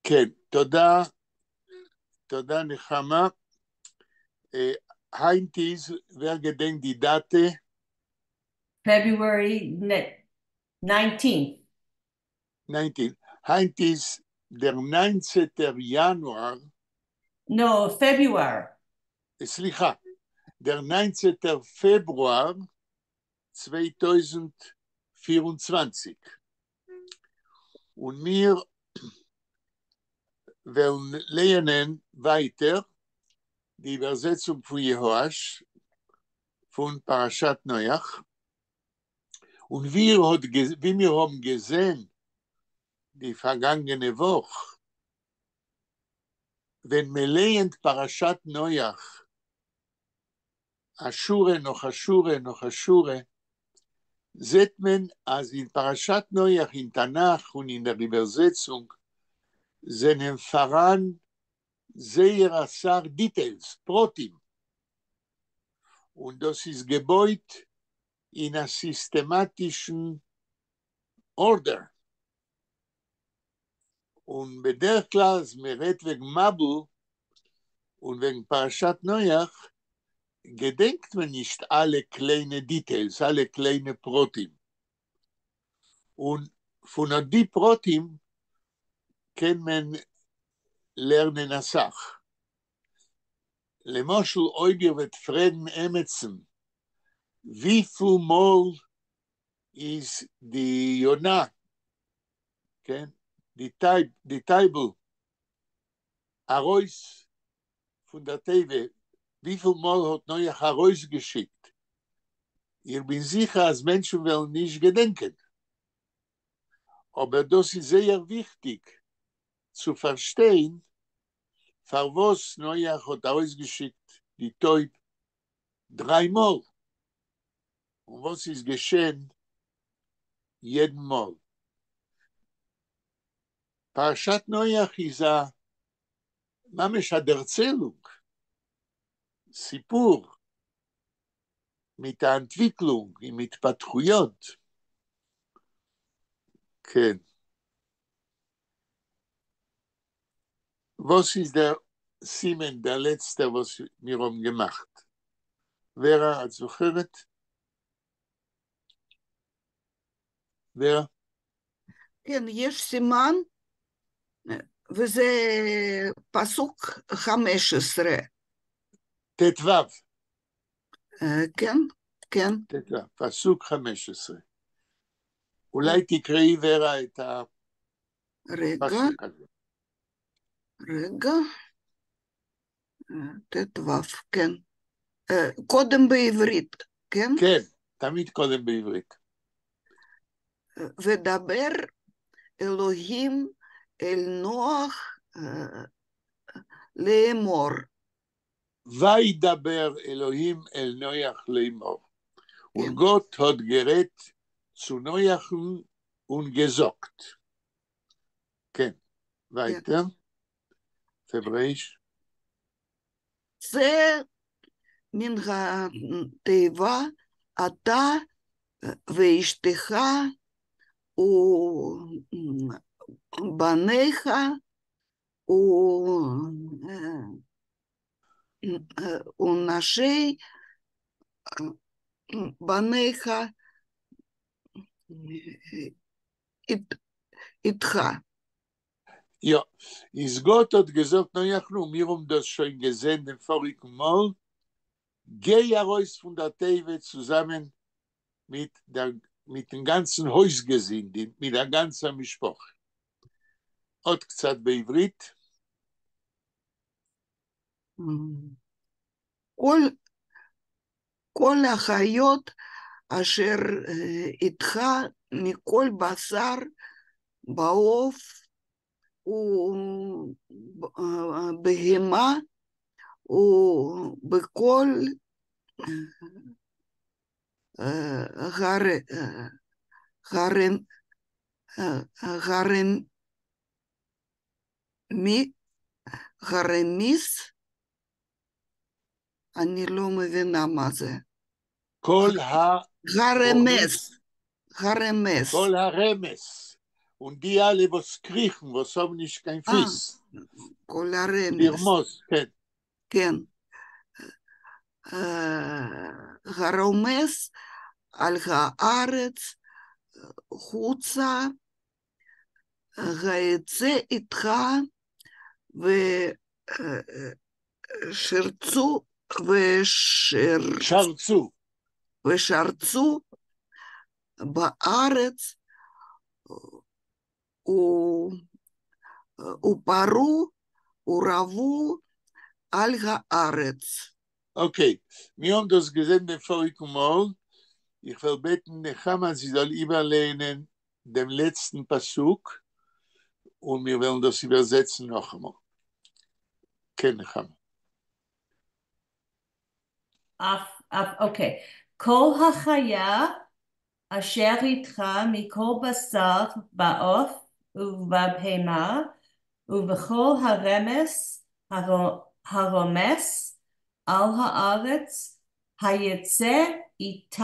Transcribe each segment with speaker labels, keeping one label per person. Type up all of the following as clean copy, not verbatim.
Speaker 1: כן, תודה נחמה. היינטיז, wer gedenkt die Date?
Speaker 2: February 19th.
Speaker 1: 19. Heintjes, der 19. Januar.
Speaker 2: No, February.
Speaker 1: סליחה, der 19. Februar 2024. Und wir wollen lernen weiter die Übersetzung von Jehoasch von Parashat Noach. Und wir haben gesehen, die vergangene Woche, wenn wir lernen Parashat Noach, Aschure noch Aschure noch Aschure, sieht man, als in Parashat Noach, in Tanach und in der Übersetzung, sind voran sehr asar Details, Protim. Und das ist gebaut in einer systematischen Order. Und bederch klar, es mir redet wegen Mabul und wegen Parashat Noach, gedenkt man nicht alle kleine Details, alle kleine Protim. Und von die Protim kann man lernen eine Sache. למשל, אויב wird fragen Emetzen, wie viel Mal ist die Jona, okay? die Teibel, Arois von der Teve, wie viel Mal hat Noach Arois geschickt? Ich bin sicher, als Menschen wollen nicht gedenken. Aber das ist sehr wichtig zu verstehen, für was Noach hat ausgeschickt, die Teub, 3 Mal. Und was ist geschehen? Jeden Mal. Parashat Noach ist ממש הדרצלונג, סיפור, mit der Entwicklung, עם התפתחויות. כן. Was ist der Simen, der letzte, was wir haben gemacht? Vera, את זוכרת? vera?
Speaker 3: כן, יש סימן, וזה פסוק 15.
Speaker 1: ט"ו.
Speaker 3: כן, כן.
Speaker 1: ט"ו, פסוק 15. אולי תקראי vera את הפסוק הזה.
Speaker 3: רגע. ט"ו, כן. קודם בעברית, כן?
Speaker 1: כן, תמיד קודם בעברית.
Speaker 3: ודבר אלוהים אל נוח לאמור.
Speaker 1: וידבר אלוהים אל נוח לאמור. Und Gott hat gerät zu Noachen und gesagt. כן, weiter. Hebräisch.
Speaker 3: זה מן התיבה אתה ואשתך ובניך ונשי בניך איתך.
Speaker 1: Ja, ist Gott hat gesagt, Noach, nur wir haben das schon gesehen, den vorigen Mal, geh heraus von der Teve zusammen mit dem ganzen Hausgesinn, mit der ganzen Mischpoche. עוד קצת בעברית.
Speaker 3: כל החיות אשר איתך מכל בשר בעוף ובהמה ובכל גרמיס, אני לא מבינה מה זה.
Speaker 1: כל
Speaker 3: הרמס.
Speaker 1: כל הרמס, und die alle, was kriechen, was haben nicht kein Fies.
Speaker 3: כל הרמס.
Speaker 1: לרמוס, כן.
Speaker 3: כן. הרומס על הארץ, חוצה, היצא איתך, ושרצו,
Speaker 1: שרצו.
Speaker 3: ושרצו בארץ, ופרו ורבו על הארץ.
Speaker 1: Okay, wir haben das gesehen, den vorigen Mal. Ich will beten, Nechama, sie soll überlehnen dem letzten Pasuk und wir werden das übersetzen noch einmal. כן, Nechama.
Speaker 2: אוקיי. כל החיה אשר איתך מכל בשר בעוף ובבהמה ובכל הרומס על הארץ היצא איתך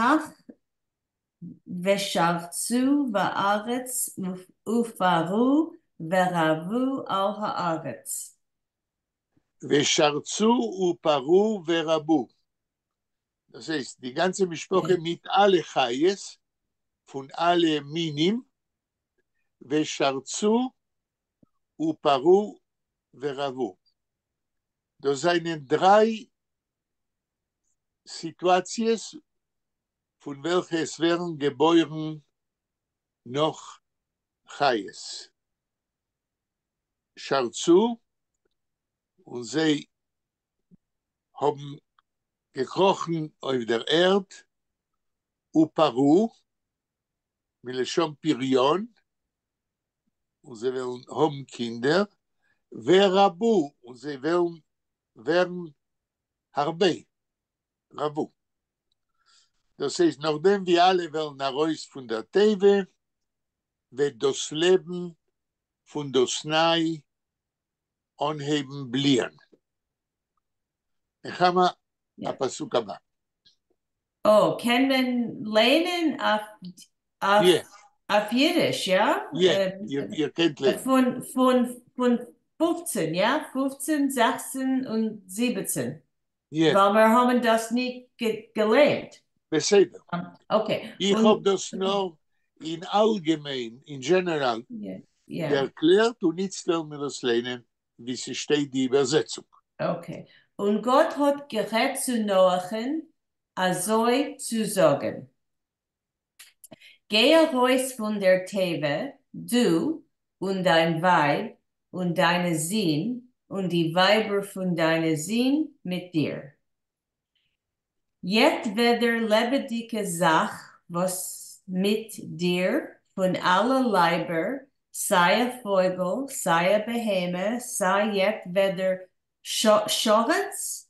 Speaker 2: ושרצו בארץ ופרו ורבו על הארץ.
Speaker 1: ושרצו ופרו ורבו. Das heißt, die ganze Mischproche mit alle Chayes, von alle Minim, ושרצו ופרו ורבו. Das sind drei Situations, von welchen es werden geboren noch Chayes. Sharzu, und sie haben gekrochen auf der Erde, Uparu, Mileshon Pirion, und sie haben Kinder, Verabu, und sie werden Harbe, Rabu. Das heißt, nachdem wir alle werden heraus von der Teve, wird das Leben von das Nei anheben blieben. Ich habe הפסוק הבא.
Speaker 2: Kann man lernen auf Jiddisch, ja?
Speaker 1: Ja, ihr könnt lernen.
Speaker 2: Von 15, ja? 15, 16 und 17.
Speaker 1: Ja.
Speaker 2: Weil wir haben das nicht gelernt.
Speaker 1: בסדר.
Speaker 2: Okay.
Speaker 1: Ich habe das nur in allgemein, in general, erklärt und jetzt wollen wir das lernen, wie sie steht, die Übersetzung.
Speaker 2: Okay. Und Gott hat gerät zu Noachen, also zu sagen: Gehe raus von der Teve, du und dein Weib und deine Sinn und die Weiber von deiner Sinn mit dir. Jet weder lebendige Sach, was mit dir von aller Leiber, sei Vogel, sei Beheme, sei jet weder Schoretz,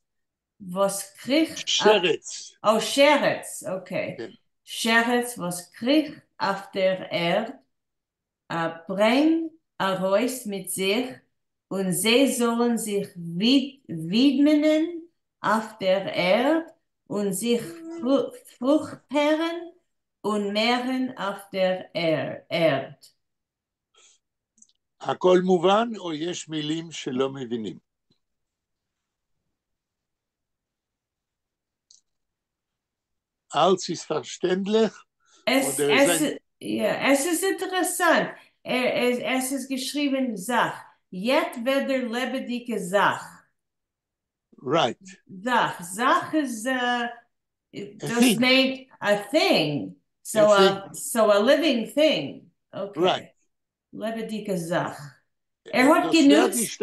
Speaker 2: was kriegt...
Speaker 1: Scheretz.
Speaker 2: Oh, Scheretz, okay.
Speaker 1: Ja.
Speaker 2: Scheretz, was kriegt auf der Erde, bring Reus mit sich, und sie sollen sich widmen auf der Erde und sich fruchtbaren und mehren auf der Erde.
Speaker 1: הכל מובן או יש מילים שלא מבינים? Alles ist verständlich?
Speaker 2: Es ist interessant. Es ist geschrieben, Sach. Jet weder lebendige Sach.
Speaker 1: Right.
Speaker 2: Sach is
Speaker 1: thing.
Speaker 2: made a thing. So a living thing. Okay.
Speaker 1: Right.
Speaker 2: Lebendige Sach. Hat genutzt.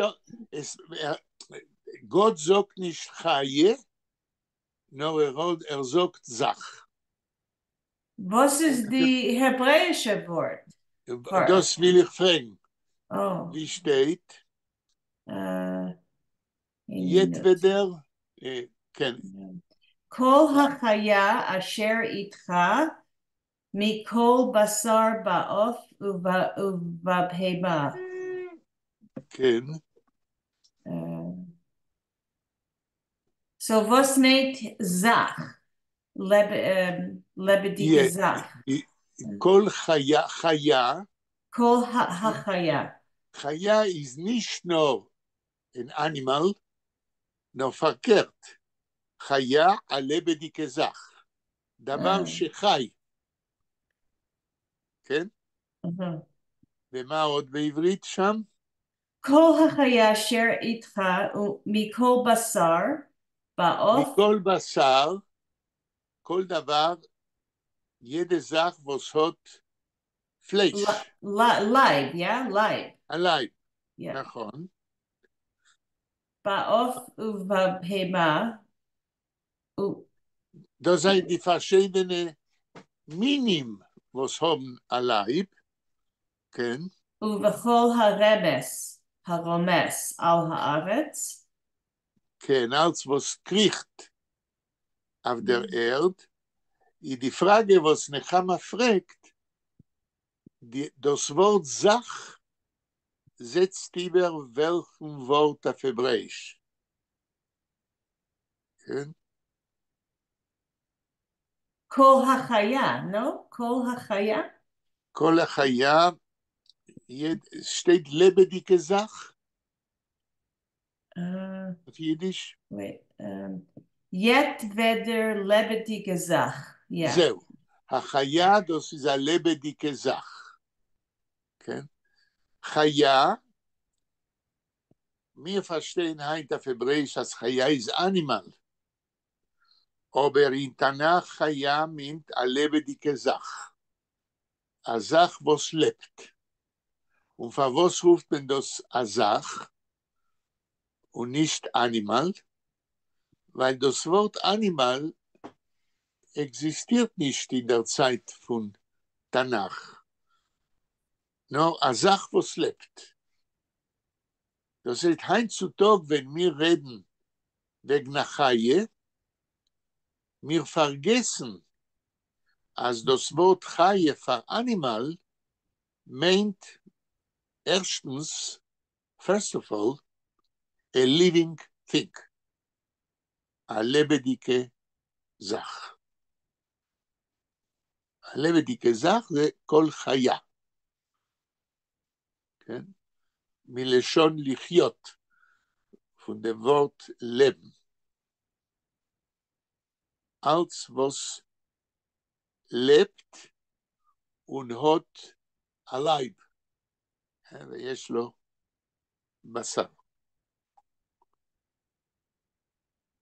Speaker 1: Gott sagt nicht Chaye, nur sagt Sach.
Speaker 2: Was ist die hebräische Wort?
Speaker 1: Das will ich fragen.
Speaker 2: Oh.
Speaker 1: Wie steht? Jetweder,
Speaker 2: כל החיה אשר איתך מכל בשר בעוף ובבהמה.
Speaker 1: כן.
Speaker 2: So was meint Zach? Lebendige Zach.
Speaker 1: כל חיה
Speaker 2: כל החיה.
Speaker 1: Chaya is nicht nur ein Animal, nur verkehrt. Chaya הלבדיקה זך. דבר שחי. כן? ומה עוד בעברית שם?
Speaker 2: כל החיה אשר איתך מכל בשר, בעוף,
Speaker 1: מכל בשר, כל דבר, jede Sache, was hat Fleisch.
Speaker 2: Leib, ja? Leib.
Speaker 1: הלייב,
Speaker 2: Ja.
Speaker 1: נכון.
Speaker 2: בעוף ובהמה,
Speaker 1: Das sind die verschiedenen Minim, was haben הלייב, כן?
Speaker 2: ובכל הרומס על הארץ,
Speaker 1: כן, als was kriegt auf der Erde, die Frage, was Nechama fragt, das Wort Sach setzt über welchen Wort auf Hebräisch. כן?
Speaker 2: כל החיה, no? כל החיה?
Speaker 1: כל החיה, steht lebendige Sach auf Jiddisch?
Speaker 2: Wait, jet weder lebendige Sach. Yeah.
Speaker 1: זהו. החיה, das ist eine lebendige Sach. כן? חיה, wir verstehen heute auf Hebräisch, dass Chaya ist Animal. Aber in Tanach Chaya meint eine lebendige Sach. Eine Sach, was lebt. Und für was ruft man das eine Sach und nicht Animal? Weil das Wort Animal existiert nicht in der Zeit von Tanach. Nur eine Sach, was lebt. Das heißt, heutzutage, wenn wir reden wegen der Chaye, wir vergessen, als das Wort Chaye für Animal meint erstens, first of all, a living thing, a lebendige Sach. A lebendige Sach זה כל חיה. כן? מלשון לחיות, von dem Wort leben. Als was lebt und hat a Leib. ויש לו בשר.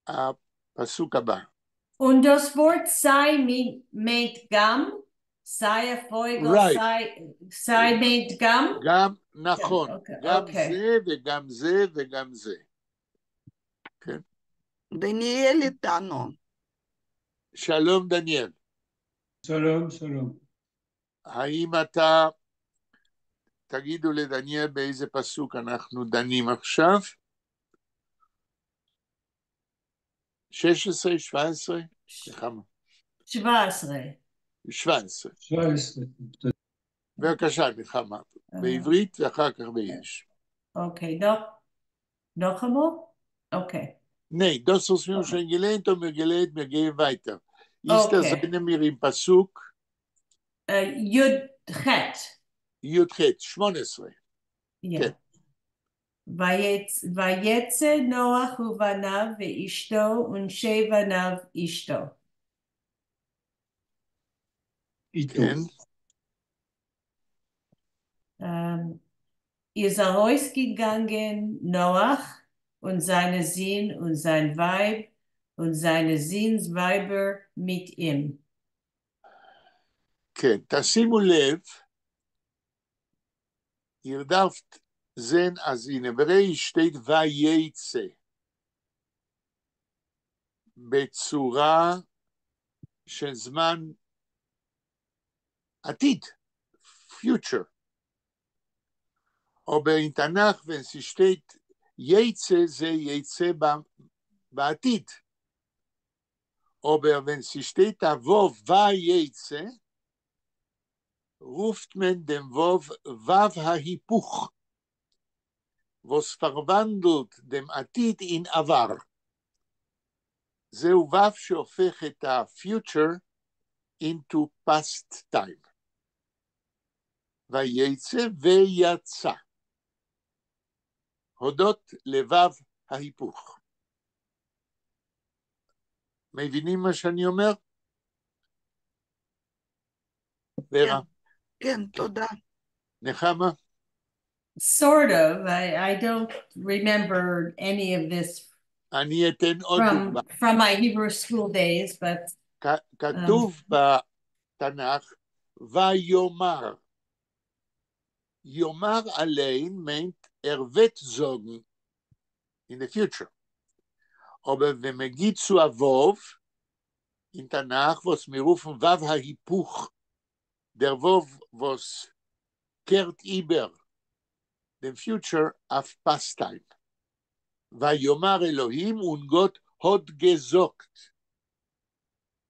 Speaker 1: הפסוק הבא.
Speaker 2: Und das Wort sei meint gam? Sei Erfolg,
Speaker 1: Right.
Speaker 2: sei meint gam?
Speaker 1: גם, נכון,
Speaker 2: Okay,
Speaker 1: גם
Speaker 2: okay.
Speaker 1: זה וגם זה וגם זה. כן?
Speaker 3: דניאל איתנו.
Speaker 1: שלום דניאל.
Speaker 4: שלום, שלום.
Speaker 1: האם אתה, תגידו לדניאל באיזה פסוק אנחנו דנים עכשיו? 16, 17? לכמה?
Speaker 2: 17.
Speaker 1: 17.
Speaker 4: 17.
Speaker 1: בבקשה, נחמה. בעברית ואחר כך ביידיש.
Speaker 2: Okay, noch einmal? Okay.
Speaker 1: Nee, das, was wir schon gelernt haben, wir gehen weiter. Ist das eine mir im Pasuk?
Speaker 2: Yud Chet.
Speaker 1: Yud Chet, 18.
Speaker 2: Yeah.
Speaker 1: כן.
Speaker 2: ויצא נוח ובניו ואשתו ושתי בניו אשתו.
Speaker 4: איתו.
Speaker 1: כן.
Speaker 2: Ist herausgegangen Noach und seine Sinn und sein Weib und seine Sinnsweiber mit ihm.
Speaker 1: כן, תשימו לב, ihr dürft sehen, als in Hebräisch steht וייצא, בצורה של זמן עתיד, future. Aber in Tanach, wenn sie steht יצא, זה יצא בעתיד. Aber wenn sie steht הוו וייצא, ruft man dem Wov Vav ההיפוך, was verwandelt dem עתיד in עבר. זהו Vav שהופך את ה-future into past time. ויצא ויצא. הודות לבב ההיפוך. מבינים מה שאני אומר? ורה,
Speaker 3: כן, תודה.
Speaker 1: נחמה?
Speaker 2: Sort of. I don't remember any of this
Speaker 1: אני אתן עוד דוגמה.
Speaker 2: from my Hebrew school days, but
Speaker 1: כתוב בתנ"ך, ויאמר. יאמר allein meint wird sagen in the future. Aber wenn man geht zu Wov, in Tanach, was wir rufen Vav HaHipuch, der Wov, was kehrt über den future auf past time. ויאמר אלוהים und Gott hat gesagt.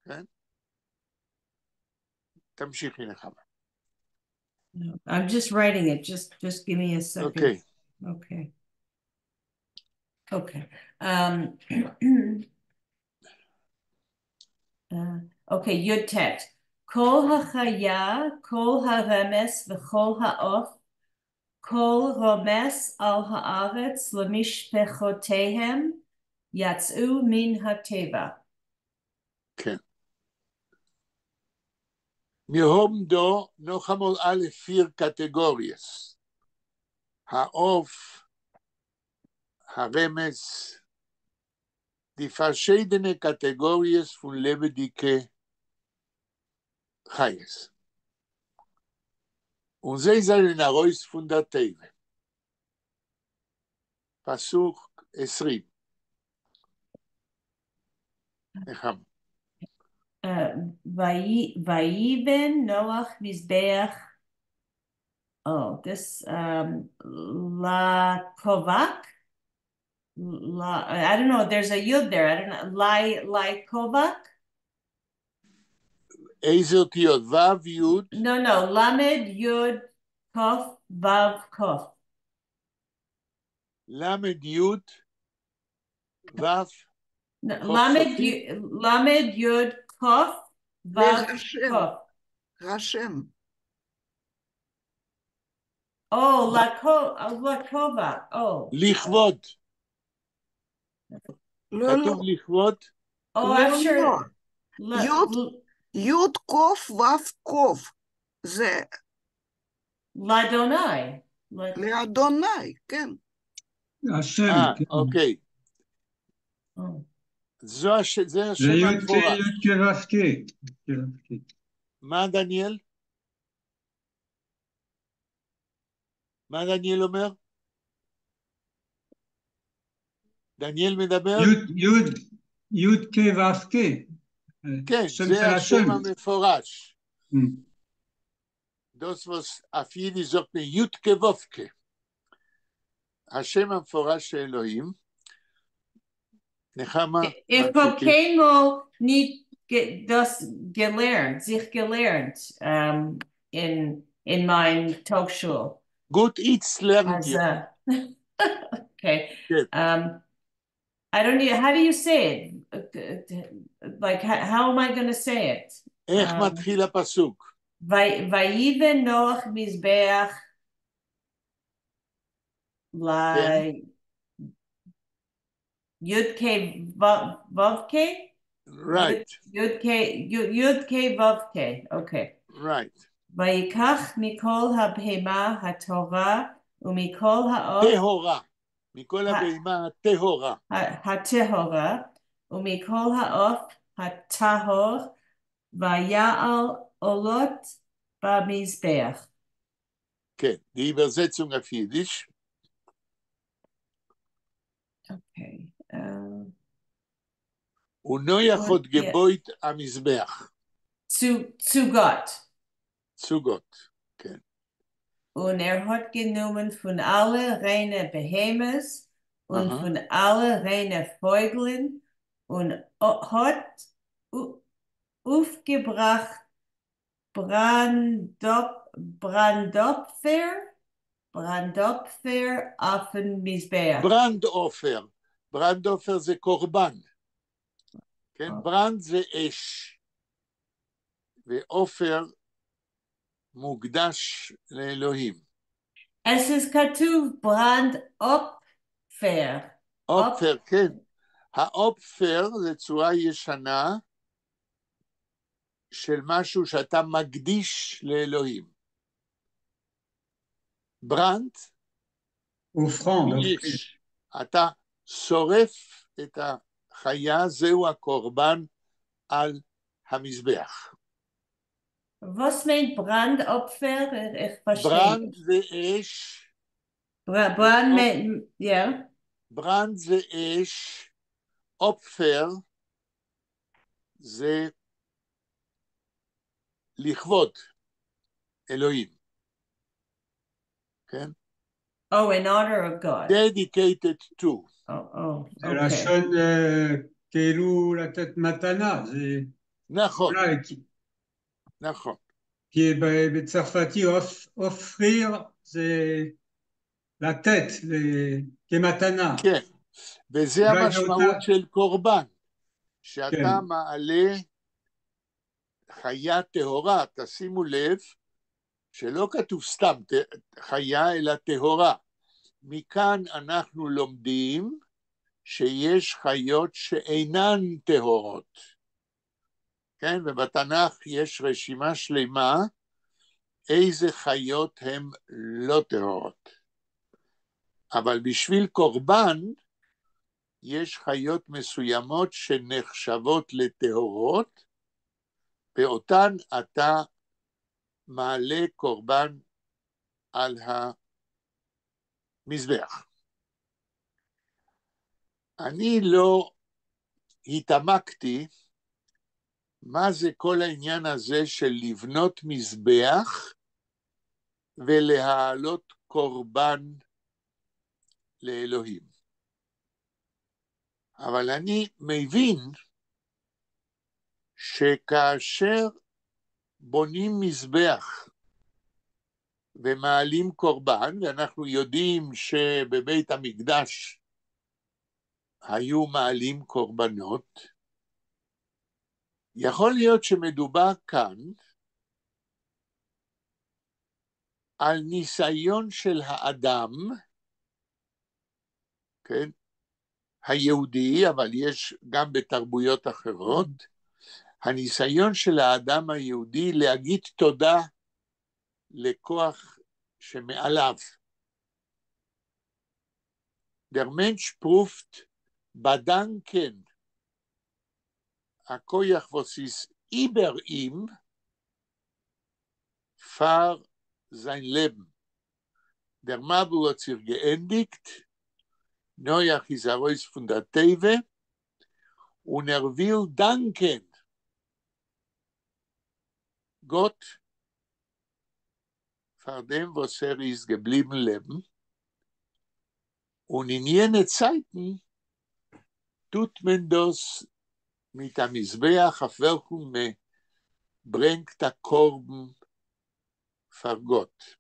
Speaker 1: כן? תמשיכי נחמה.
Speaker 2: I'm just writing it. Just give me a second.
Speaker 1: אוקיי.
Speaker 2: Okay. Okay. Okay, Yud Tet. Kol hachaya, kol haremes, v'chol ha'of, kol romes al haaretz lemishpechotehem, yatzu min hateva.
Speaker 1: כן. Wir haben da noch einmal alle 4 Kategorien. Ha'of, Haremes, die verschiedene Kategorien von lebendigen Chayes. Und sie sollen heraus von der Teve. Pasuk 20. נחמה.
Speaker 2: Vayiven Noach Mizbeach. Oh, this La Kovak. I don't know. There's a yud there. I don't know. Lai Kovak.
Speaker 1: איזה אותיות? ו' י'
Speaker 2: No. Lamed Yud Kof Vav Kof.
Speaker 1: למד י' ו'
Speaker 2: No,
Speaker 1: Kof
Speaker 2: Lamed Yud Kof Vav
Speaker 3: להשם.
Speaker 2: Kof.
Speaker 3: השם.
Speaker 2: Oh, La Kovak. Oh.
Speaker 1: לכבוד.
Speaker 3: לא,
Speaker 1: כתוב לכבוד?
Speaker 2: Oh,
Speaker 3: לא,
Speaker 2: I'm sure.
Speaker 3: יוד קוף וו קוף. זה
Speaker 2: Ladonai.
Speaker 3: לאדוני, כן.
Speaker 4: השם, כן.
Speaker 1: אוקיי.
Speaker 2: Oh.
Speaker 1: זה השם
Speaker 4: זה י'
Speaker 1: המפורש.
Speaker 4: כו'.
Speaker 1: מה דניאל? מה דניאל אומר? דניאל מדבר?
Speaker 4: י' כו'.
Speaker 1: כן, זה השם המפורש. Das, was auf Jiddisch sagt man Jutke Wofke. השם המפורש של אלוהים. נחמה.
Speaker 2: Ich habe keinmal nicht das gelernt, sich gelernt in mein Talkschule.
Speaker 1: Gut, jetzt lernt
Speaker 2: As,
Speaker 1: ihr.
Speaker 2: okay.
Speaker 1: Good.
Speaker 2: I don't know, how do you say it? Like, how am I going to say it?
Speaker 1: איך מתחיל הפסוק?
Speaker 2: ויבן נוח מזבח י"ק ו"ק?
Speaker 1: Right.
Speaker 2: י"ק ו"ק, אוקיי.
Speaker 1: Right.
Speaker 2: ויקח מכל הבהמה הטהורה ומכל העוף
Speaker 1: טהורה. מכל הבהמה הטהורה.
Speaker 2: הטהורה ומכל העוף הטהור ויעל עולות במזבח.
Speaker 1: כן, die Übersetzung auf Jiddisch.
Speaker 2: Okay.
Speaker 1: ונויח עוד גבוית המזבח.
Speaker 2: Zu Gott.
Speaker 1: Zu Gott, כן.
Speaker 2: Und hat genommen von alle reine Behemoths und von alle reine Vögeln und hat aufgebracht Brandopfer auf den Mizbeach.
Speaker 1: ברנדופר זה קורבן. כן, ברנד זה אש. ואופר מוקדש לאלוהים.
Speaker 2: Es ist כתוב ברנד אופפר.
Speaker 1: אופפר, כן. האופפר זה צורה ישנה של משהו שאתה מקדיש לאלוהים. ברנד,
Speaker 4: offrande.
Speaker 1: יש. אתה שורף את החיה, זהו הקורבן על המזבח.
Speaker 2: Was meint Brandopfer? Ich verstehe.
Speaker 1: ברנד זה אש,
Speaker 2: Brand meint, ja.
Speaker 1: ברנד זה אש, אופפר זה לכבוד אלוהים. כן?
Speaker 2: Oh, in honor of God.
Speaker 1: Dedicated to.
Speaker 2: Oh,
Speaker 4: זה
Speaker 2: okay.
Speaker 4: לשון כאילו לתת מתנה, זה
Speaker 1: נכון,
Speaker 4: אולי,
Speaker 1: נכון.
Speaker 4: כי בצרפתי אופריר זה לתת כמתנה.
Speaker 1: כן, וזה
Speaker 4: אולי
Speaker 1: המשמעות
Speaker 4: באותה-
Speaker 1: של קורבן, שאתה
Speaker 4: כן.
Speaker 1: מעלה חיה טהורה, תשימו לב, שלא כתוב סתם חיה, אלא טהורה. מכאן אנחנו לומדים שיש חיות שאינן טהורות. כן, ובתנ"ך יש רשימה שלמה איזה חיות הן לא טהורות. אבל בשביל קורבן, יש חיות מסוימות שנחשבות לטהורות, ואותן אתה מעלה קורבן על המזבח. אני לא התעמקתי מה זה כל העניין הזה של לבנות מזבח ולהעלות קורבן לאלוהים. אבל אני מבין שכאשר בונים מזבח ומעלים קורבן, ואנחנו יודעים שבבית המקדש היו מעלים קורבנות, יכול להיות שמדובר כאן על ניסיון של האדם, כן, היהודי, אבל יש גם בתרבויות אחרות, הניסיון של האדם היהודי להגיד תודה לכוח שמעליו. Der Mensch prüft bedanken הכוח was ist über ihm für sein Leben. Der Mabel hat sich geendigt, Noach ist heraus von der Teve und will danken Gott für dem, was ist geblieben leben. Und in jene Zeiten tut man das mit dem Mizbeach, auf welchem man bringt der Korben für Gott.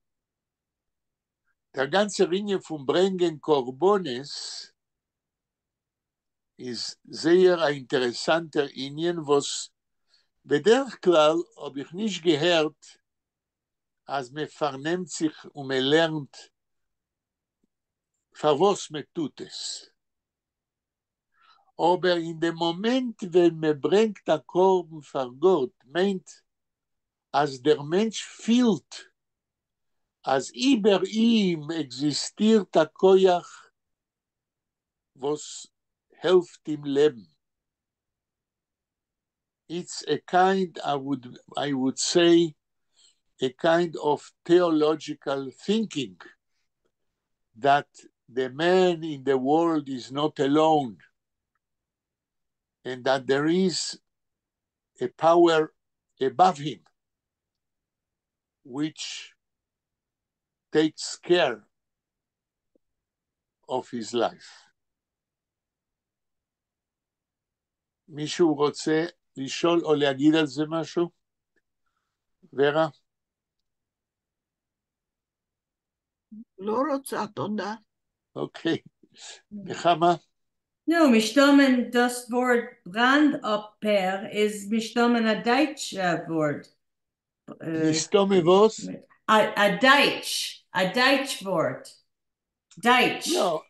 Speaker 1: Der ganze Linie von Bringen Korbones ist sehr ein interessanter Indien, was בדרך כלל, ob ich nicht gehört, als man vernimmt sich und man lernt, für was man tut es. Aber in dem Moment, wenn man bringt den Korben für Gott, meint, als der Mensch fühlt, als über ihm existiert der Koyach, was hilft im Leben. It's a kind, I would say, a kind of theological thinking that the man in the world is not alone and that there is a power above him which takes care of his life. מישהו רוצה לשאול או להגיד על זה משהו? ורה?
Speaker 3: לא רוצה, תודה.
Speaker 1: Okay. נחמה?
Speaker 2: No, mistommen das Wort Brandopfer ist mistommen ein deutsches Wort.
Speaker 1: לסתום מבוס?
Speaker 2: a Deutsch Wort. Deutsch.
Speaker 1: לא,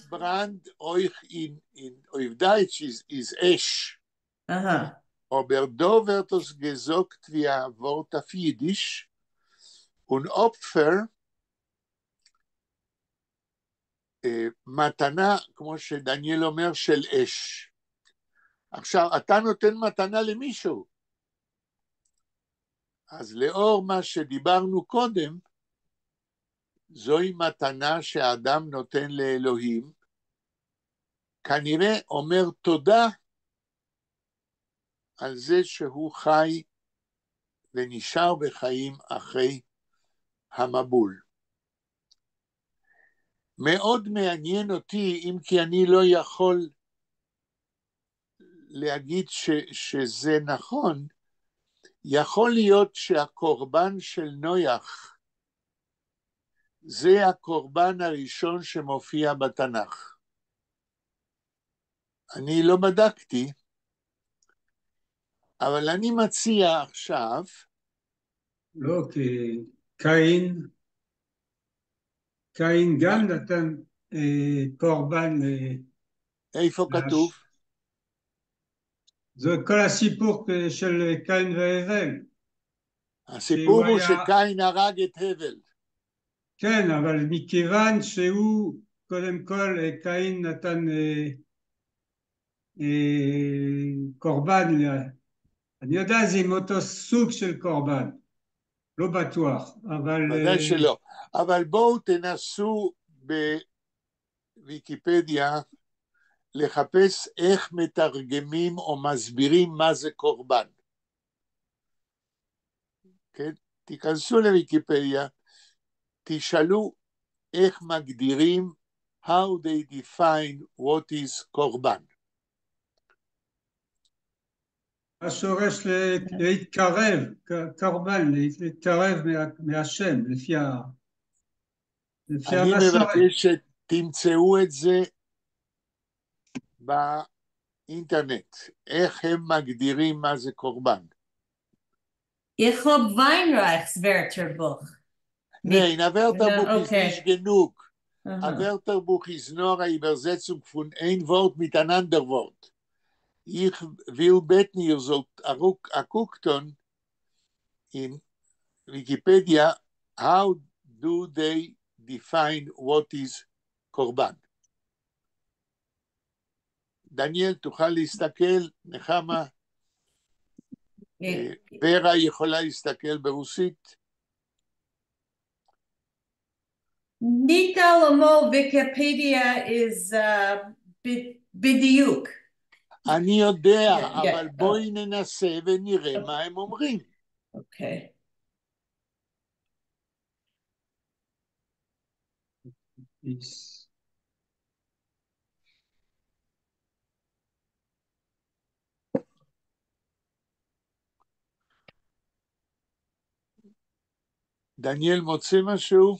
Speaker 1: Brand euch in auf Deutsch ist Esch.
Speaker 2: Aha.
Speaker 1: Aber da wird es gesagt wie ein Wort auf Jiddisch und Opfer מתנה, כמו שדניאל אומר, של אש. עכשיו, אתה נותן מתנה למישהו. אז לאור מה שדיברנו קודם, זוהי מתנה שהאדם נותן לאלוהים, כנראה אומר תודה על זה שהוא חי ונשאר בחיים אחרי המבול. מאוד מעניין אותי, אם כי אני לא יכול להגיד שזה נכון, יכול להיות שהקורבן של נויח, זה הקורבן הראשון שמופיע בתנ"ך. אני לא בדקתי, אבל אני מציע עכשיו,
Speaker 4: לא, כי קין גם נתן קורבן.
Speaker 1: איפה כתוב?
Speaker 4: זה כל הסיפור של קין והבל.
Speaker 1: הסיפור הוא שקין הרג את הבל.
Speaker 4: כן, אבל מכיוון שהוא, קודם כל, קין נתן קורבן, אני יודע זה עם אותו סוג של קורבן, לא בטוח, אבל...
Speaker 1: ודאי שלא, אבל בואו תנסו בוויקיפדיה לחפש איך מתרגמים או מסבירים מה זה קורבן. כן? תיכנסו לוויקיפדיה, תשאלו איך מגדירים, how they define what is קורבן.
Speaker 4: השורש להתקרב, קורבן, להתקרב מהשם, לפי
Speaker 1: אני
Speaker 4: המסורת.
Speaker 1: מבקש שתמצאו את זה באינטרנט, איך הם מגדירים מה זה קורבן.
Speaker 2: Ich hab Weinreichswörterbuch.
Speaker 1: Nein, ein Wörterbuch ist
Speaker 2: okay.
Speaker 1: nicht genug.
Speaker 2: Aha.
Speaker 1: Ein Wörterbuch ist nur eine Übersetzung von ein Wort mit ein anderes Wort. Ich will beten, ihr sollt gucken in Wikipedia, how do they define what is קורבן. דניאל, תוכל להסתכל, נחמה, ורה יכולה להסתכל ברוסית.
Speaker 2: Nicht allemal Wikipedia is בדיוק.
Speaker 1: אני יודע, אבל בואי ננסה ונראה מה הם אומרים.
Speaker 2: אוקיי.
Speaker 1: דניאל מוצא משהו?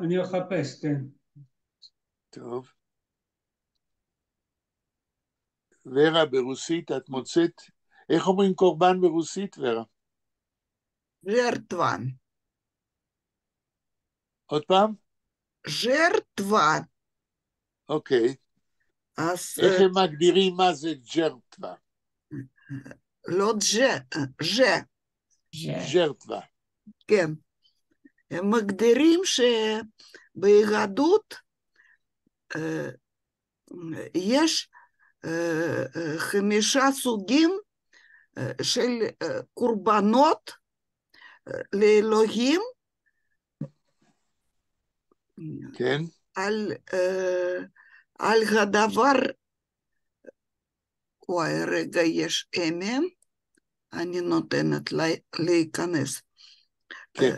Speaker 4: אני אחפש, כן.
Speaker 1: טוב. ורה, ברוסית את מוצאת? איך אומרים קורבן ברוסית, ורה?
Speaker 3: ז'רטוון.
Speaker 1: עוד פעם?
Speaker 3: ז'רטוון.
Speaker 1: אוקיי.
Speaker 3: אז...
Speaker 1: איך הם מגדירים מה זה ג'רטווה?
Speaker 3: לא
Speaker 1: ז'רטווה.
Speaker 3: כן. הם מגדירים שביהדות יש 5 סוגים של קורבנות לאלוהים,
Speaker 1: כן.
Speaker 3: על הדבר, וואי רגע יש אני נותנת להיכנס.
Speaker 1: כן.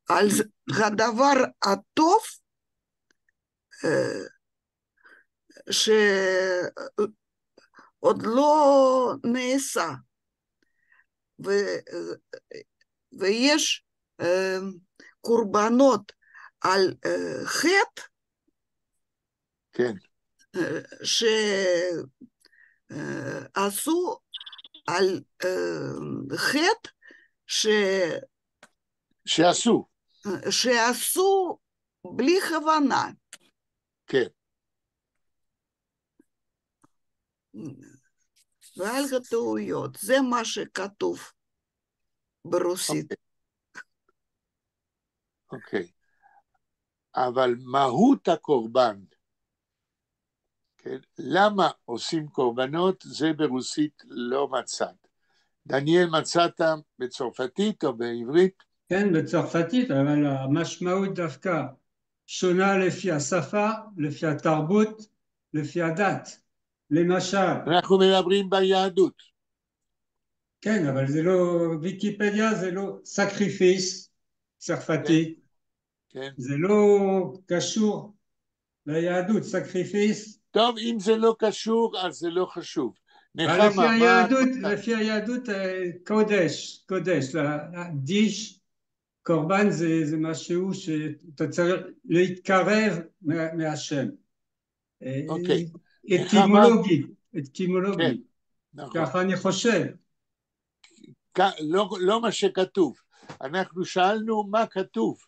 Speaker 3: על הדבר הטוב שעוד לא נעשה, ויש קורבנות על חטא,
Speaker 1: כן.
Speaker 3: עשו על חטא
Speaker 1: שעשו,
Speaker 3: שעשו בלי כוונה.
Speaker 1: כן.
Speaker 3: ועל הטעויות, זה מה שכתוב ברוסית.
Speaker 1: אוקיי. אבל מהות הקורבן, כן? למה עושים קורבנות? זה ברוסית לא מצאת. דניאל, מצאת בצרפתית או בעברית?
Speaker 4: כן, בצרפתית, אבל המשמעות דווקא שונה לפי השפה, לפי התרבות, לפי הדת. למשל,
Speaker 1: אנחנו מדברים ביהדות.
Speaker 4: כן, אבל זה לא, ויקיפדיה זה לא סקריפיס צרפתי,
Speaker 1: כן.
Speaker 4: זה לא קשור ליהדות, סקריפיס.
Speaker 1: טוב, אם זה לא קשור, אז זה לא חשוב.
Speaker 4: אבל לפי היהדות קודש, דיש, קורבן זה משהו שאתה צריך להתקרב מהשם.
Speaker 1: אוקיי.
Speaker 4: אטימולוגית,
Speaker 1: נכון.
Speaker 4: ככה אני חושב.
Speaker 1: לא מה שכתוב. אנחנו שאלנו מה כתוב.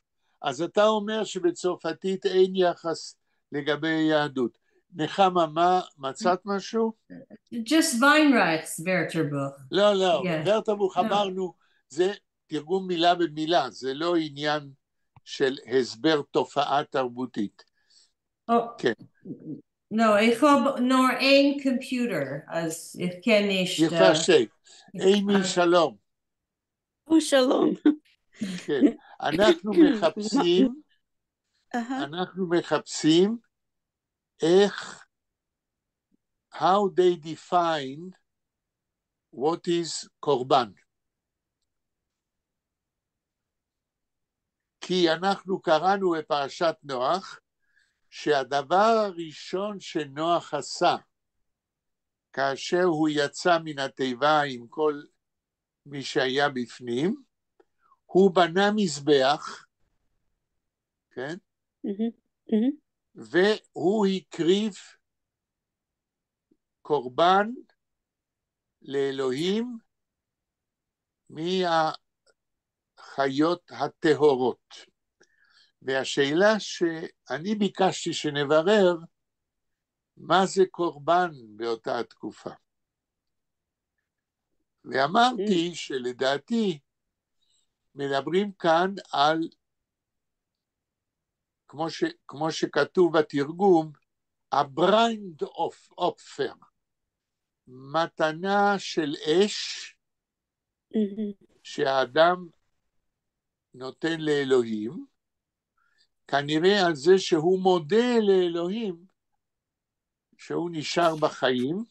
Speaker 1: אז אתה אומר שבצרפתית אין יחס לגבי יהדות. נחמה, מצאת משהו?
Speaker 2: Just Weinreich's Wörterbuch.
Speaker 1: לא,
Speaker 2: Yes.
Speaker 1: ורטבוך אמרנו, זה תרגום מילה במילה, זה לא עניין של הסבר תופעה תרבותית.
Speaker 2: Oh,
Speaker 1: כן.
Speaker 2: no, ich habe nur ein Computer, als ich kenne nicht.
Speaker 1: יפה שי. אימי, שלום.
Speaker 5: שלום.
Speaker 1: כן. אנחנו מחפשים איך, how they define what is קורבן. כי אנחנו קראנו בפרשת נוח, שהדבר הראשון שנוח עשה, כאשר הוא יצא מן התיבה עם כל מי שהיה בפנים, הוא בנה מזבח, כן? והוא הקריב קורבן לאלוהים מהחיות הטהורות. והשאלה שאני ביקשתי שנברר, מה זה קורבן באותה התקופה? ואמרתי שלדעתי מדברים כאן על, כמו שכתוב בתרגום, הבריינד אופפר, מתנה של אש שהאדם נותן לאלוהים, כנראה על זה שהוא מודה לאלוהים שהוא נשאר בחיים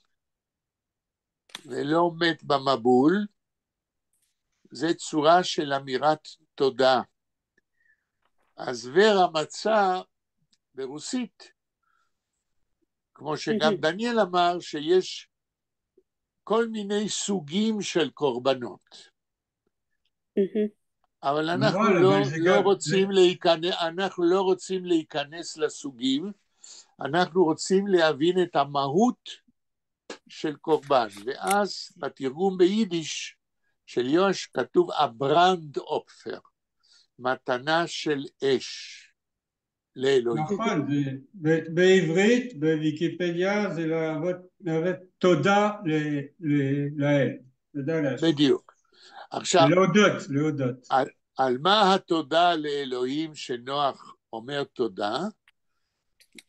Speaker 1: ולא מת במבול. זה צורה של אמירת תודה. אז ורה מצא ברוסית, כמו שגם דניאל אמר, שיש כל מיני סוגים של קורבנות. אבל אנחנו לא רוצים להיכנס לסוגים, אנחנו רוצים להבין את המהות של קורבן. ואז בתרגום ביידיש של יוש כתוב הברנד אופפר, מתנה של אש לאלוהים.
Speaker 4: נכון, בעברית, בוויקיפדיה, זה להראות תודה לאל. תודה להשם.
Speaker 1: בדיוק. עכשיו,
Speaker 4: להודות.
Speaker 1: על מה התודה לאלוהים שנוח אומר תודה?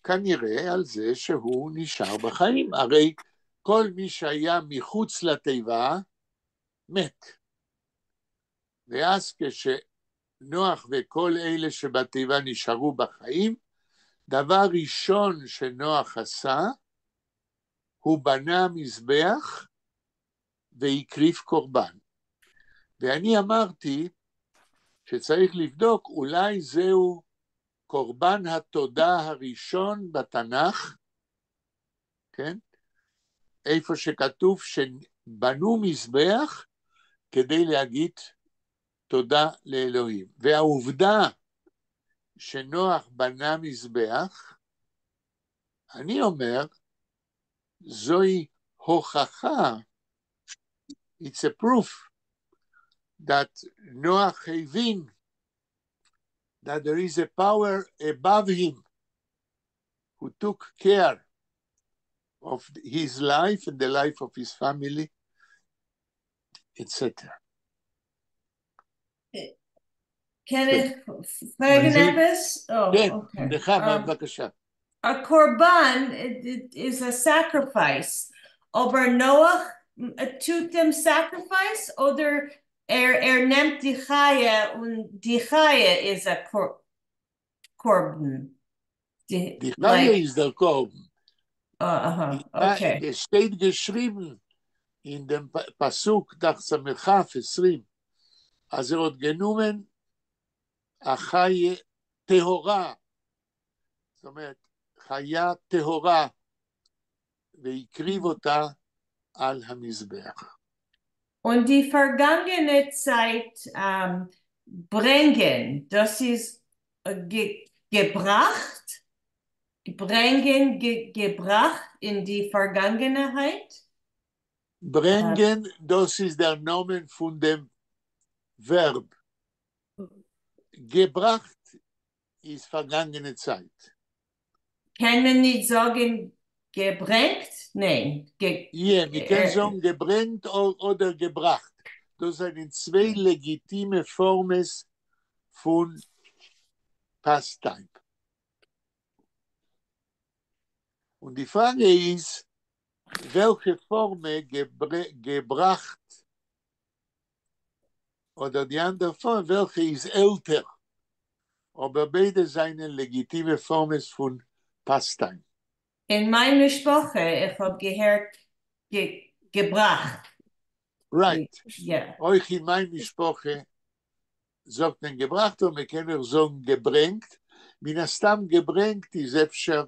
Speaker 1: כנראה על זה שהוא נשאר בחיים. הרי כל מי שהיה מחוץ לתיבה מת. ואז כשנוח וכל אלה שבתיבה נשארו בחיים, דבר ראשון שנוח עשה, הוא בנה מזבח והקריב קורבן. ואני אמרתי שצריך לבדוק, אולי זהו קורבן התודה הראשון בתנ"ך, כן? איפה שכתוב שבנו מזבח כדי להגיד תודה לאלוהים. והעובדה שנוח בנה מזבח, אני אומר, זוהי הוכחה, it's a proof that Noach הבין that there is a power above him who took care of his life and the life of his family, etc.
Speaker 2: Can it fragen etwas? Oh,
Speaker 1: כן,
Speaker 2: okay.
Speaker 1: נחמה, בבקשה.
Speaker 2: A korban it is a sacrifice. Aber Noach tut dem Sacrifice oder nimmt die Chaya und die Chaya is a korban.
Speaker 1: Die Chaya ist der Korban.
Speaker 2: Okay.
Speaker 1: Es steht geschrieben in dem Pasuk nach Samechaf 20, אז עוד גנומן החיה טהורה, זאת אומרת, חיה טהורה, והקריב אותה על המזבח.
Speaker 2: Und die vergangene Zeit bringen, das ist gebracht, gebracht in die Vergangenheit.
Speaker 1: Bringen, das ist der Name von dem Verb. Gebracht ist vergangene Zeit.
Speaker 2: Kann man nicht sagen gebringt? Nein.
Speaker 1: Ja, wir können sagen gebrannt oder gebracht. Das sind zwei legitime Formen von Pastime. Und die Frage ist, welche Form gebracht oder die andere Form, welche ist älter? Aber beide sind legitime Formen von Pastime.
Speaker 2: In meiner Sprache, ich habe gehört, gebracht.
Speaker 1: Right.
Speaker 2: Yeah.
Speaker 1: Euch in meiner Sprache sagt man gebracht und wir können sagen gebringt. מן הסתם gebringt ist אפשר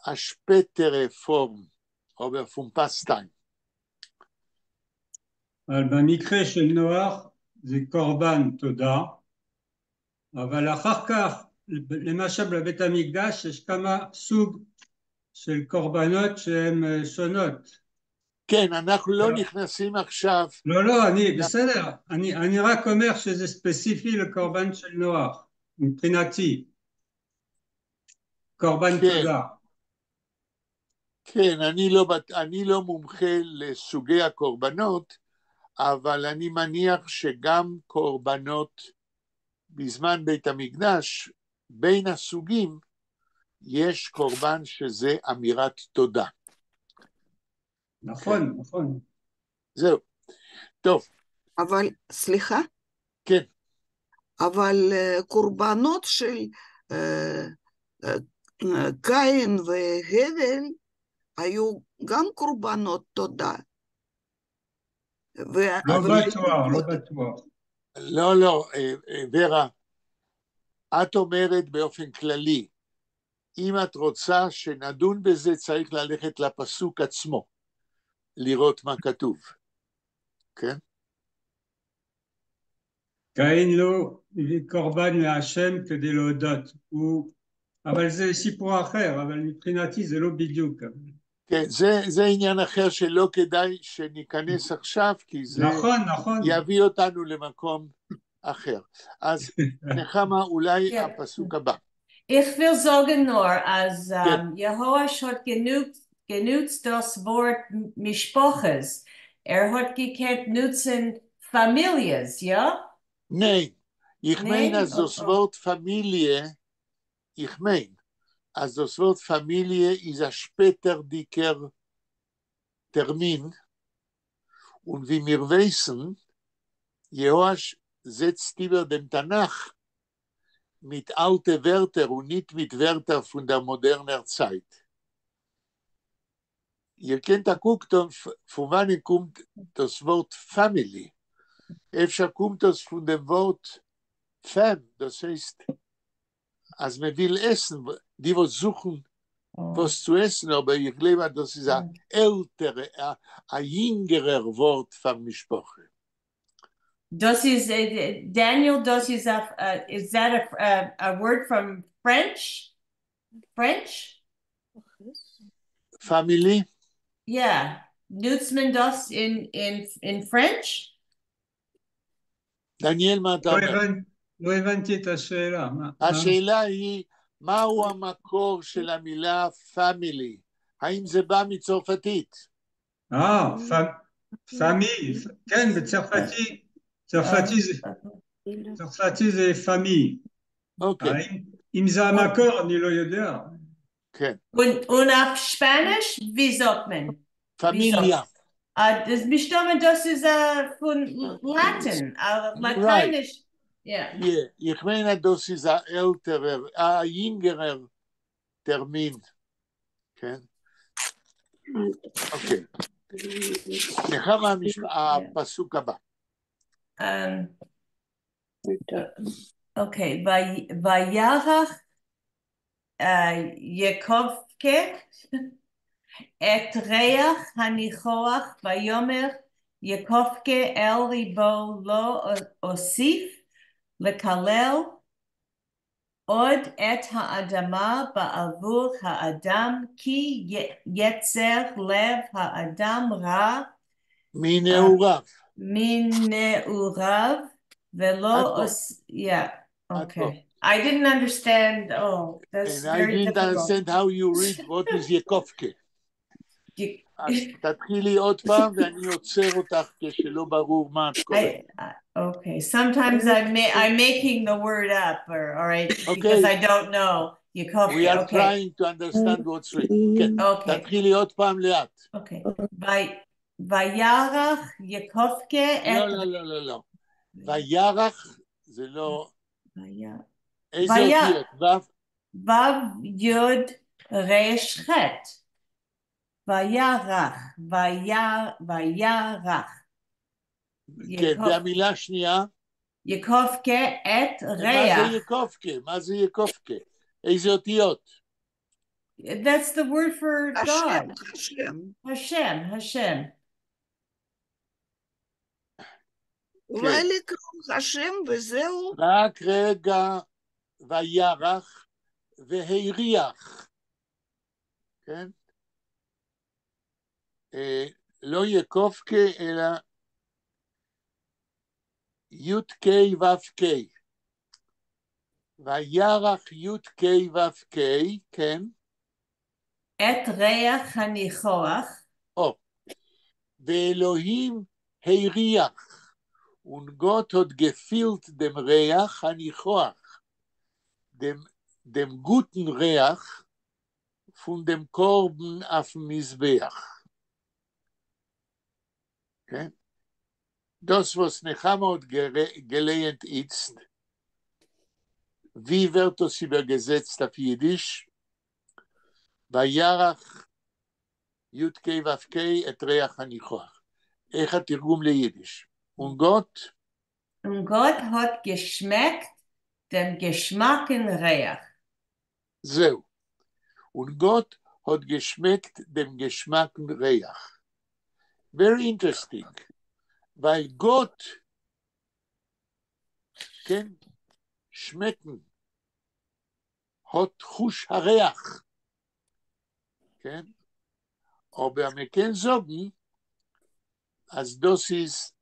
Speaker 1: a spätere Form, aber von Pastime.
Speaker 4: אבל במקרה של נוח זה קורבן תודה, אבל אחר כך, למשל בבית המקדש, יש כמה סוג של קורבנות שהן שונות.
Speaker 1: כן, אנחנו לא נכנסים עכשיו.
Speaker 4: לא, אני, בסדר, אני רק אומר שזה ספציפי לקורבן של נוח, מבחינתי. קורבן תודה.
Speaker 1: כן, אני לא מומחה לסוגי הקורבנות, אבל אני מניח שגם קורבנות בזמן בית המקדש, בין הסוגים, יש קורבן שזה אמירת תודה.
Speaker 4: נכון, נכון.
Speaker 1: זהו. טוב.
Speaker 3: אבל, סליחה?
Speaker 1: כן.
Speaker 3: אבל קורבנות של קין והבל היו גם קורבנות תודה.
Speaker 4: לא בטוח.
Speaker 1: לא, ורה, את אומרת באופן כללי, אם את רוצה שנדון בזה, צריך ללכת לפסוק עצמו, לראות מה כתוב. כן?
Speaker 4: קין לא הביא קורבן להשם כדי להודות, אבל זה סיפור אחר, אבל מבחינתי זה לא בדיוק.
Speaker 1: כן, זה עניין אחר שלא כדאי שניכנס עכשיו, כי זה
Speaker 4: נכון.
Speaker 1: יביא אותנו למקום אחר. אז נחמה, אולי הפסוק הבא.
Speaker 2: Ich will sagen nur, als Jehoash hat genutzt das Wort Mishpoches. Hat gekannt nutzen Families, ja?
Speaker 1: Nein, ich meine, als das Wort Familie, ich meine, als das Wort Familie ist ein später dicker Termin. Und wie wir wissen, Jehoash setzt über dem Tanach mit alten Wörtern und nicht mit Wörtern von der modernen Zeit. Ihr könnt gucken, von wann kommt das Wort Family. Efter kommt das von dem Wort Fam, das heißt, als man will essen, die was suchen, was zu essen, aber ich glaube, das ist ein älterer, ein jüngerer Wort von Mishpoche.
Speaker 2: Das ist, Daniel, das ist is that a word from French? French?
Speaker 1: Family?
Speaker 2: Yeah. nutzt man das in French?
Speaker 1: דניאל, מה אתה אומר?
Speaker 4: לא הבנתי את השאלה.
Speaker 1: השאלה היא, מהו המקור של המילה family? האם זה בא מצרפתית?
Speaker 4: פמי, כן, בצרפתי, צרפתי זה פמי.
Speaker 1: אוקיי.
Speaker 4: אם זה המקור, אני לא יודע.
Speaker 1: כן.
Speaker 2: Und auf Spanisch, wie sagt man?
Speaker 1: פמיליה.
Speaker 2: Das bestimmt, das ist von Latin, Lateinisch. Ja.
Speaker 1: Ich meine, das ist ein älterer, ein jüngerer Termin. כן? אוקיי. נחמה הפסוק הבא.
Speaker 2: אוקיי, וירח יקובקה את ריח הניחוח ויאמר יקובקה אל ליבו לא אוסיף לקלל עוד את האדמה בעבור האדם כי יצר לב האדם רע
Speaker 1: מנעוריו.
Speaker 2: מנעוריו ולא okay. I didn't understand. Oh, that's
Speaker 1: and
Speaker 2: very
Speaker 1: I didn't
Speaker 2: difficult.
Speaker 1: understand how you read what is יקובקה. אז תתחילי עוד פעם ואני עוצר אותך כשלא ברור מה את קוראת.
Speaker 2: Okay, sometimes I'm making the word up, all right, because I don't know.
Speaker 1: We are trying to understand what's written. כן, תתחילי עוד פעם לאט.
Speaker 2: Okay. וירח יקובקה את...
Speaker 1: לא. וירח זה לא... איזה אותיות?
Speaker 2: וו יוד רש חט. וירח.
Speaker 1: כן, והמילה השנייה?
Speaker 2: יקובקה את ריח.
Speaker 1: מה זה יקובקה? איזה אותיות?
Speaker 2: That's the word for God. Hashem.
Speaker 3: אולי לקרוא השם וזהו?
Speaker 1: רק רגע, וירח והריח. כן? לא יקובקה אלא י"ק ו"ק. וירח י"ק ו"ק, כן?
Speaker 2: את ריח הניחוח.
Speaker 1: ואלוהים הריח. Und Gott hat gefühlt dem Reach Hanichoach, dem guten Reach von dem Korben auf dem Mizbeach. Okay? Das, was Nechama hat gelernt ist, wie wird das übergesetzt auf Jiddisch? וירח י"ק ו"ק את ריח הניחוח. איך התרגום ליידיש? Und Gott
Speaker 2: hat geschmeckt dem Geschmacken Reach.
Speaker 1: Zeu. Und Gott hat geschmeckt dem Geschmacken Reach. Very interesting. Weil Gott kann schmecken. Hat Chush Hareach. Okay? Aber wir können sagen, als das ist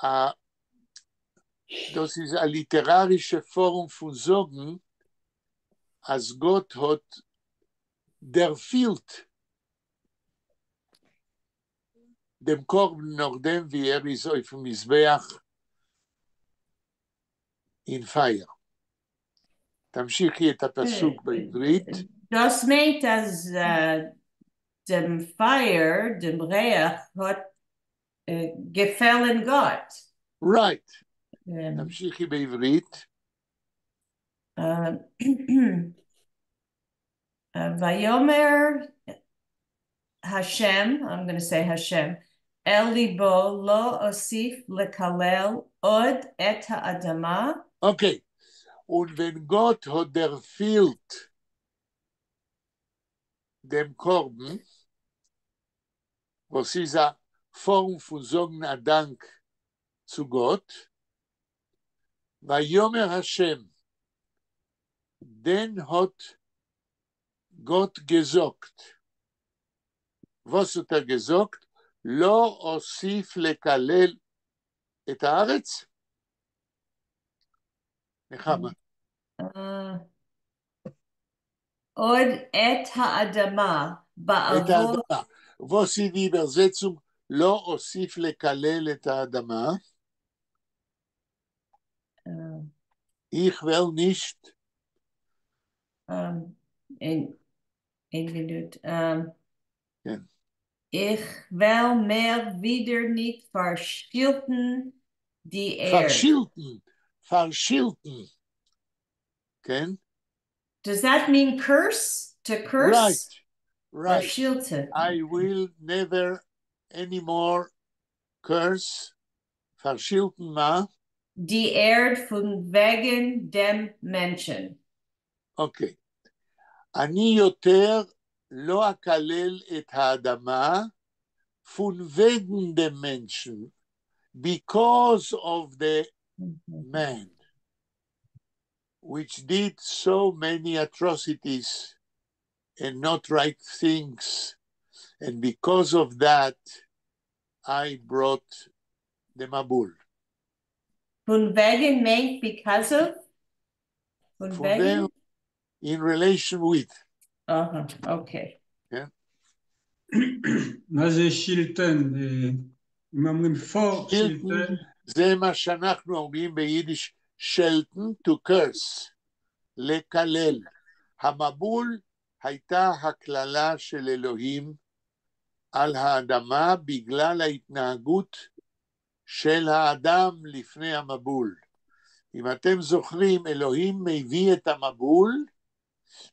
Speaker 1: eine literarische Form von Sagen, als Gott hat erfüllt dem Korben nach dem, wie ist auf dem Mizbeach in Feier. תמשיכי את הפסוק בעברית.
Speaker 2: Das meint, dass dem Feier, dem Reach, hat gefallen Gott.
Speaker 1: Right. תמשיכי בעברית.
Speaker 2: ויאמר Hashem, I'm going to say Hashem, אל ליבו לא אוסיף לקלל עוד את האדמה.
Speaker 1: Okay. Und wenn Gott hat erfüllt dem Korben, was ist eine Form von Sagen ein Dank zu Gott, ויאמר Hashem, den hat Gott gesagt, was hat gesagt? לא אוסיף לקלל את הארץ? נחמה.
Speaker 2: עוד את האדמה
Speaker 1: את
Speaker 2: בעבור
Speaker 1: האדמה. Was ist die Übersetzung? לא אוסיף לקלל את האדמה. Ich will nicht.
Speaker 2: in Minute.
Speaker 1: Ja.
Speaker 2: Ich will mehr wieder nicht verschilten die Erde.
Speaker 1: Verschilten. Okay?
Speaker 2: Does that mean curse? To curse?
Speaker 1: Right.
Speaker 2: Verschilten.
Speaker 1: I will never anymore curse. Verschilten ma.
Speaker 2: Die Erde von wegen dem Menschen.
Speaker 1: אוקיי. אני יותר לא אקלל את האדמה von wegen dem Menschen, because of the man, which did so many atrocities and not right things, and because of that, I brought the Mabul.
Speaker 2: Von wegen meint because of? Von wegen?
Speaker 1: In relation with.
Speaker 2: Okay.
Speaker 1: Yeah.
Speaker 4: מה זה שילטן? אם אומרים פור שילטן?
Speaker 1: זה מה שאנחנו אומרים ביידיש, שלטן, to curse, לקלל. המבול הייתה הקללה של אלוהים על האדמה בגלל ההתנהגות של האדם לפני המבול. אם אתם זוכרים, אלוהים מביא את המבול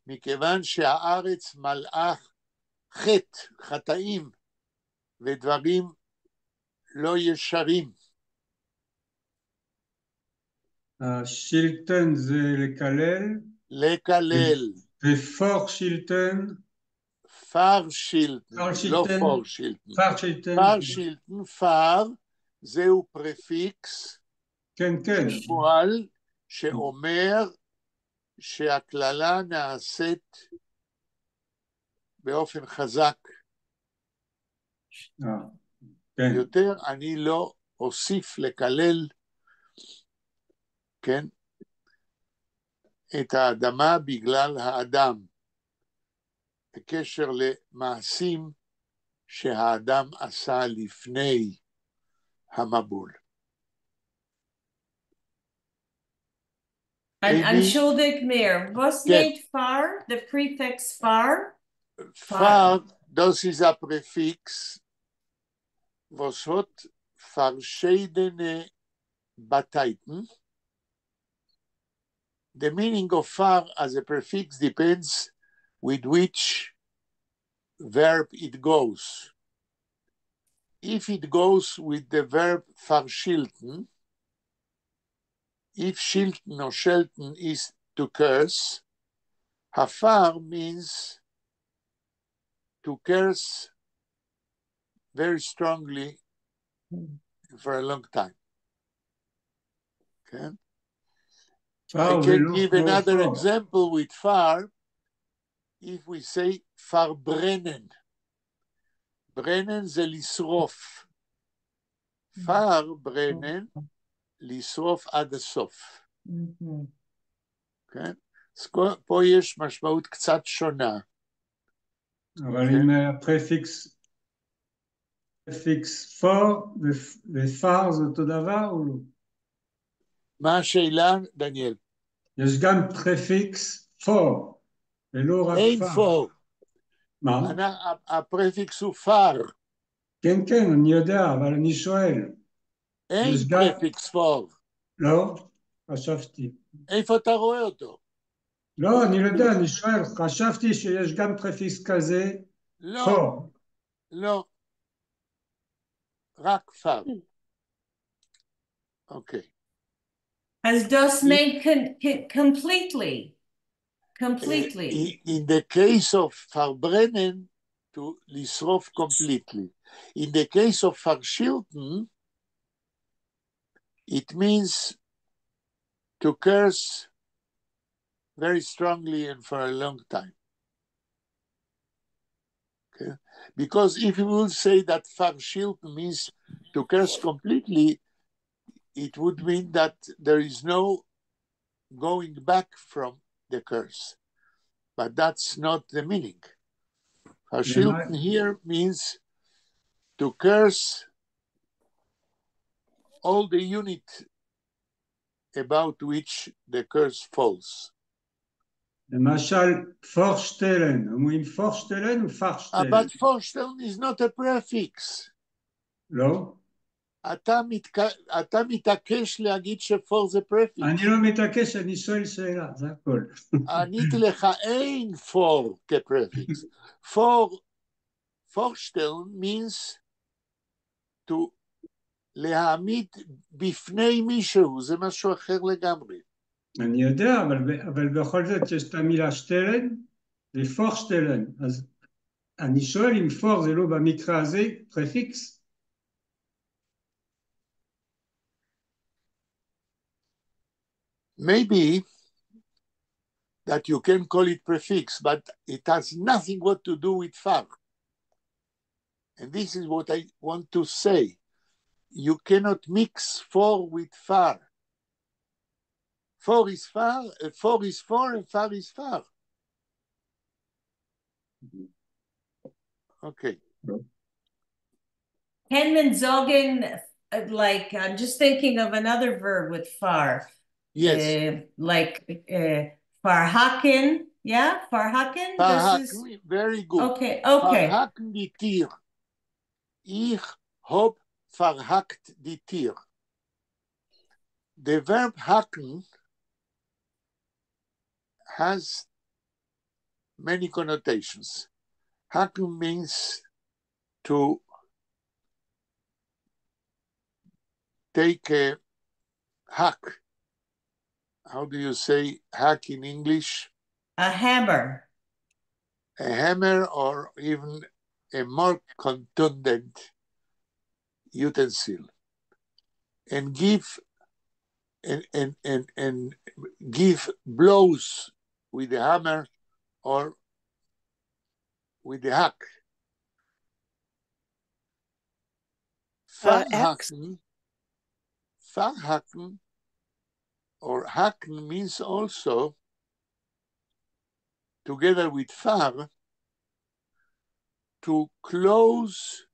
Speaker 1: מכיוון שהארץ מלאה חטא, חטאים ודברים לא ישרים.
Speaker 4: שילטן זה לקלל?
Speaker 1: לקלל.
Speaker 4: ופור שילטן?
Speaker 1: פר שילטן, לא פור שילטן.
Speaker 4: פר שילטן.
Speaker 1: פר שילטן, פר, זהו פרפיקס.
Speaker 4: כן, כן.
Speaker 1: שמואל, שאומר שהכללה נעשית באופן חזק.
Speaker 4: כן.
Speaker 1: יותר אני לא אוסיף לקלל, כן, את האדמה בגלל האדם, בקשר למעשים שהאדם עשה לפני המבול.
Speaker 2: Entschuldig mir, was meint far? The prefix far?
Speaker 1: Far, das ist ein Präfix, was hat verschiedene Bataiten. The meaning of far as a prefix depends with which verb it goes. If it goes with the verb verschilten, if shilten or shelten is to curse, hafar means to curse very strongly for a long time. Okay? I can give another example with far. If we say verbrennen, brennen זה לשרוף. verbrennen, לשרוף עד הסוף. כן? אז פה יש משמעות קצת שונה.
Speaker 4: אבל עם הפרפיקס פור ופר זה אותו דבר או לא?
Speaker 1: מה השאלה, דניאל?
Speaker 4: יש גם פרפיקס פור, ולא רק פר.
Speaker 1: אין פור.
Speaker 4: מה?
Speaker 1: הפרפיקס הוא פר.
Speaker 4: כן, כן, אני יודע, אבל אני שואל.
Speaker 1: אין פרפיקס פור.
Speaker 4: לא, חשבתי.
Speaker 1: איפה אתה רואה אותו?
Speaker 4: לא, אני לא יודע, אני שואל, חשבתי שיש גם פרפיקס כזה, פור.
Speaker 1: לא. רק פר. אוקיי.
Speaker 2: As das meint completely.
Speaker 1: In the case of verbrennen, to לשרוף completely. In the case of verschilten, it means to curse very strongly and for a long time. Okay? Because if you will say that Farshilten means to curse completely, it would mean that there is no going back from the curse. But that's not the meaning. Farshilten here means to curse all the unit about which the curse falls.
Speaker 4: למשל, פורשטלן, אומרים פורשטלן או פרשטלן?
Speaker 1: But Forstellen is not a prefix.
Speaker 4: לא?
Speaker 1: אתה מתעקש להגיד שפור זה prefix.
Speaker 4: אני לא מתעקש, אני שואל שאלה, זה הכל.
Speaker 1: עניתי לך, אין פור כפרפיקס. Forstellen means to להעמיד בפני מישהו, זה משהו אחר לגמרי.
Speaker 4: אני יודע, אבל בכל זאת יש את המילה שטלן ופורשטלן, אז אני שואל אם פור זה לא במקרה הזה פרפיקס?
Speaker 1: Maybe that you can call it prefix, but it has nothing what to do with far. And this is what I want to say. You cannot mix for with far. For is far, for is for, and far is far. Okay.
Speaker 2: Can man sagen, like, I'm just thinking of another verb with far.
Speaker 1: Yes.
Speaker 2: Like farhaken, yeah? Farhaken?
Speaker 1: Farhaken, very good.
Speaker 2: Okay.
Speaker 1: Farhaken die Tier. Ich hab verhackt die Tier. The verb hacken has many connotations. Hacken means to take a hack. How do you say hack in English?
Speaker 2: A hammer.
Speaker 1: A hammer, or even a more contundent utensil, and give and give blows with the hammer or with the hack. Farhaken or hacken means also, together with far, to close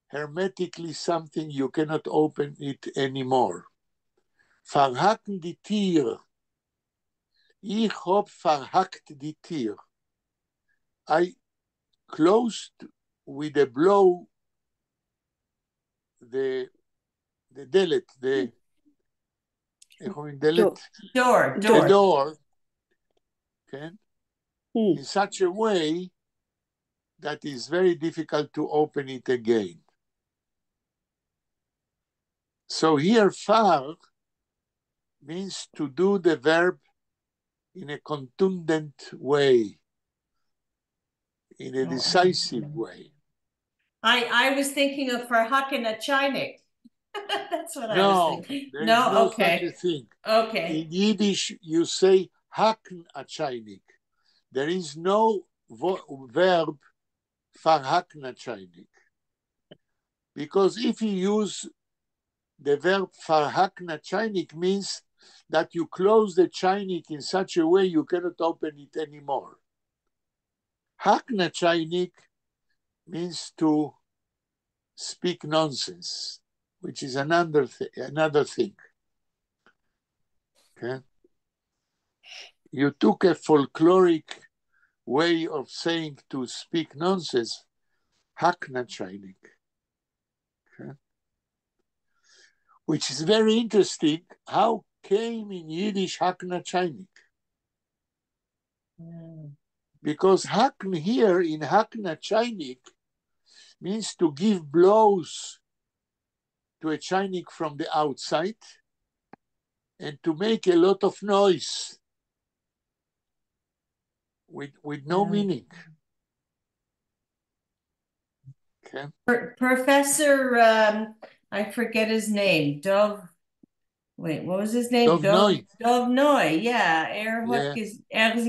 Speaker 1: hermetically something, you cannot open it anymore. Verhaken die Tier. Ich hab verhackt die Tier. I closed with a blow the delet, the door, okay? In such a way that is very difficult to open it again. So here, far means to do the verb in a contundent way, in a decisive way.
Speaker 2: I was thinking of verhaken a Chinik. That's what I was thinking.
Speaker 1: There is no such a thing.
Speaker 2: Okay.
Speaker 1: In Yiddish, you say hacken a Chinik. There is no verb verhaken a Chinik. Because if you use the verb verhaken a Chinik, means that you close the Chinik in such a way you cannot open it anymore. Hacken a Chinik means to speak nonsense, which is another thing. Okay? You took a folkloric way of saying to speak nonsense, hacken a Chinik. Okay? Which is very interesting. How came in Yiddish hacken a Chinik? Because hacken here in hacken a Chinik means to give blows to a Chinik from the outside and to make a lot of noise with no meaning. Okay.
Speaker 2: Professor, I forget his name. What was his name?
Speaker 1: Dov Noy.
Speaker 2: Dov Noy, yeah. Er is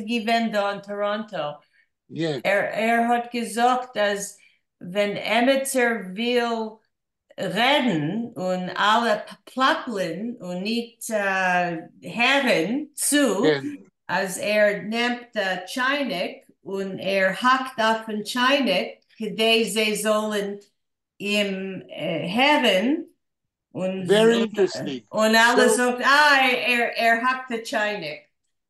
Speaker 2: given in Toronto.
Speaker 1: Yeah.
Speaker 2: Hat gesagt, dass wenn Emetzer will reden und alle plappeln und nicht hören zu,
Speaker 1: Yeah.
Speaker 2: als nimmt Chainik und hackt auf den Chainik, die sie sollen ihm hören.
Speaker 1: Very interesting.
Speaker 2: Und alle sagt, hackt den Chainik.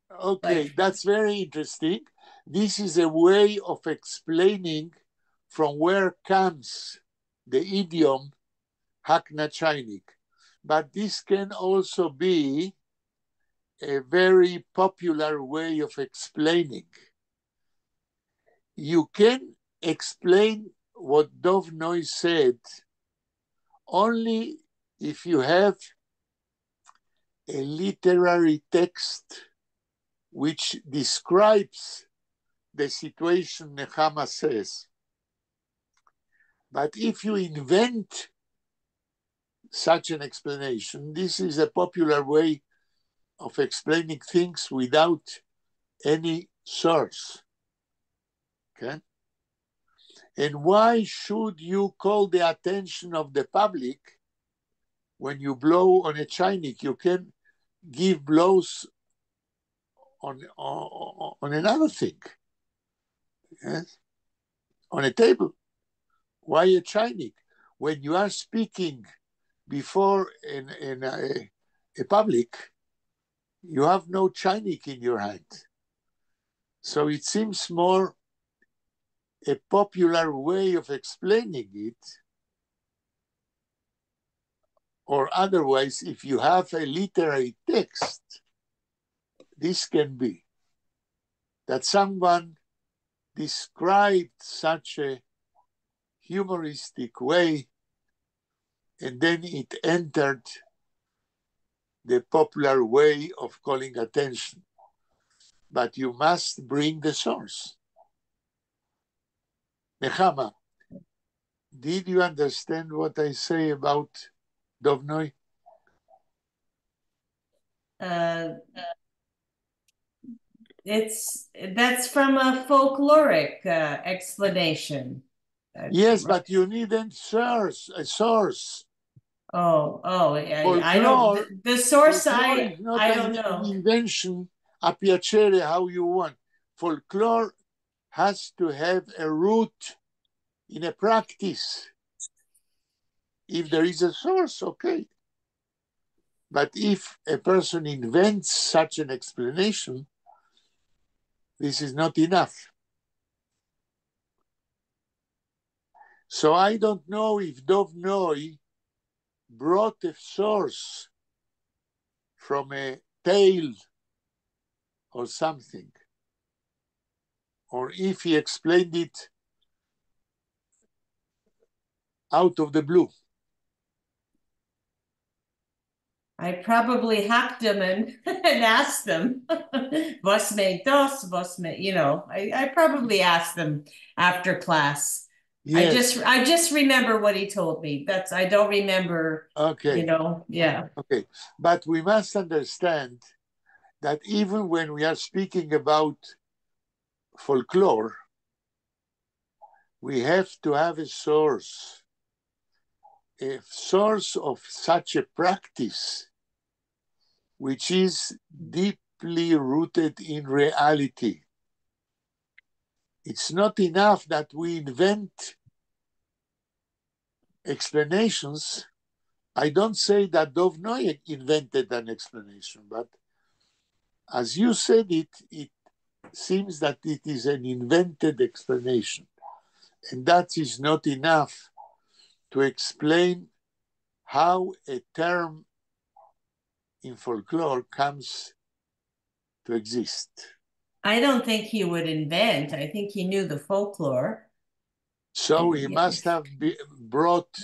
Speaker 1: Okay, that's very interesting. This is a way of explaining from where comes the idiom Hakna Chainik. But this can also be a very popular way of explaining. You can explain what Dov Noy said only if you have a literary text which describes the situation Nechama says. But if you invent such an explanation, this is a popular way of explaining things without any source. Okay? And why should you call the attention of the public when you blow on a chainik? You can give blows on another thing, yes? On a table. Why a chainik? When you are speaking before in a public, you have no chainik in your hand. So it seems more a popular way of explaining it. Or otherwise, if you have a literary text, this can be that someone described such a humoristic way, and then it entered the popular way of calling attention. But you must bring the source. Nechama, did you understand what I say about Dov Noy?
Speaker 2: That's from a folkloric explanation.
Speaker 1: Yes, but you need a source.
Speaker 2: Yeah.
Speaker 1: Folklore,
Speaker 2: I don't. The source,
Speaker 1: is not
Speaker 2: I don't know.
Speaker 1: An invention a piacere, how you want. Folklore has to have a root in a practice. If there is a source, okay. But if a person invents such an explanation, this is not enough. So I don't know if Dov Noy brought a source from a tale or something, or if he explained it out of the blue.
Speaker 2: I probably hacked them and asked them, was made das, was made, I probably asked them after class. Yes. I just remember what he told me. I don't remember,
Speaker 1: okay.
Speaker 2: Yeah.
Speaker 1: Okay, but we must understand that even when we are speaking about folklore, we have to have a source of such a practice, which is deeply rooted in reality. It's not enough that we invent explanations. I don't say that Dov Noy invented an explanation, but as you said it seems that it is an invented explanation. And that is not enough to explain how a term in folklore comes to exist.
Speaker 2: I don't think he would invent. I think he knew the folklore.
Speaker 1: So he must have brought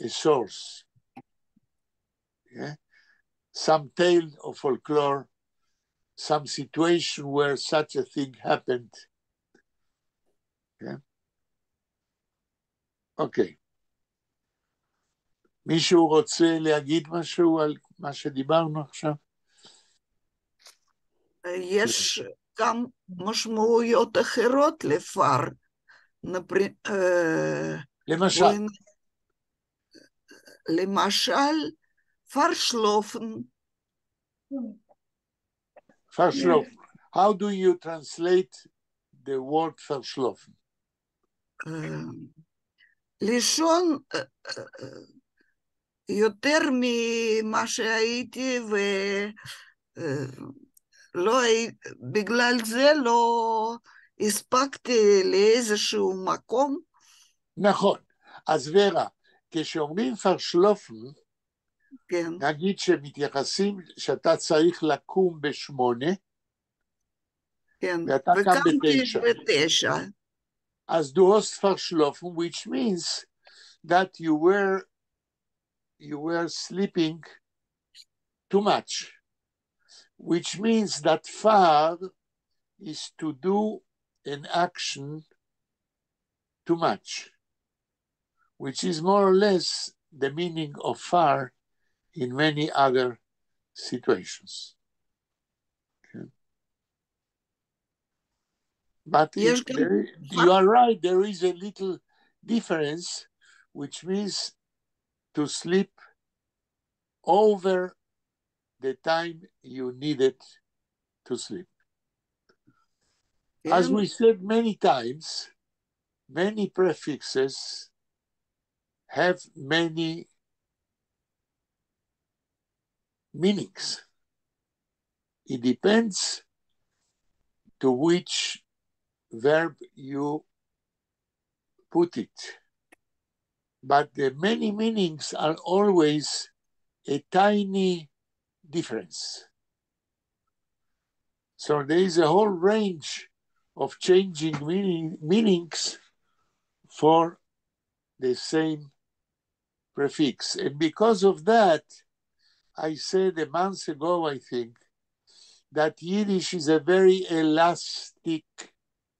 Speaker 1: a source. Yeah? Some tale of folklore, some situation where such a thing happened. Yeah? Okay. מישהו רוצה להגיד משהו על מה שדיברנו עכשיו?
Speaker 3: גם משמעויות אחרות לפר.
Speaker 1: למשל,
Speaker 3: למשל, פרשלופן.
Speaker 1: verschlafen. How do you translate the word verschlafen?
Speaker 3: לישון יותר ממה שהייתי, בגלל זה לא הספקתי לאיזשהו מקום.
Speaker 1: נכון. אז ורה, כשאומרים פרשלופן,
Speaker 3: כן.
Speaker 1: נגיד שמתייחסים שאתה צריך לקום ב8,
Speaker 3: כן.
Speaker 1: ואתה קם
Speaker 3: וקמתי ב9.
Speaker 1: אז du hast verschlafen, which means that you were sleeping too much, which means that far is to do an action too much, which is more or less the meaning of far in many other situations. Okay. But you are right, there is a little difference, which means to sleep over the time you needed to sleep. As we said many times, many prefixes have many meanings. It depends to which verb you put it. But the many meanings are always a tiny difference. So there is a whole range of changing meanings for the same prefix. And because of that, I said a month ago, I think, that Yiddish is a very elastic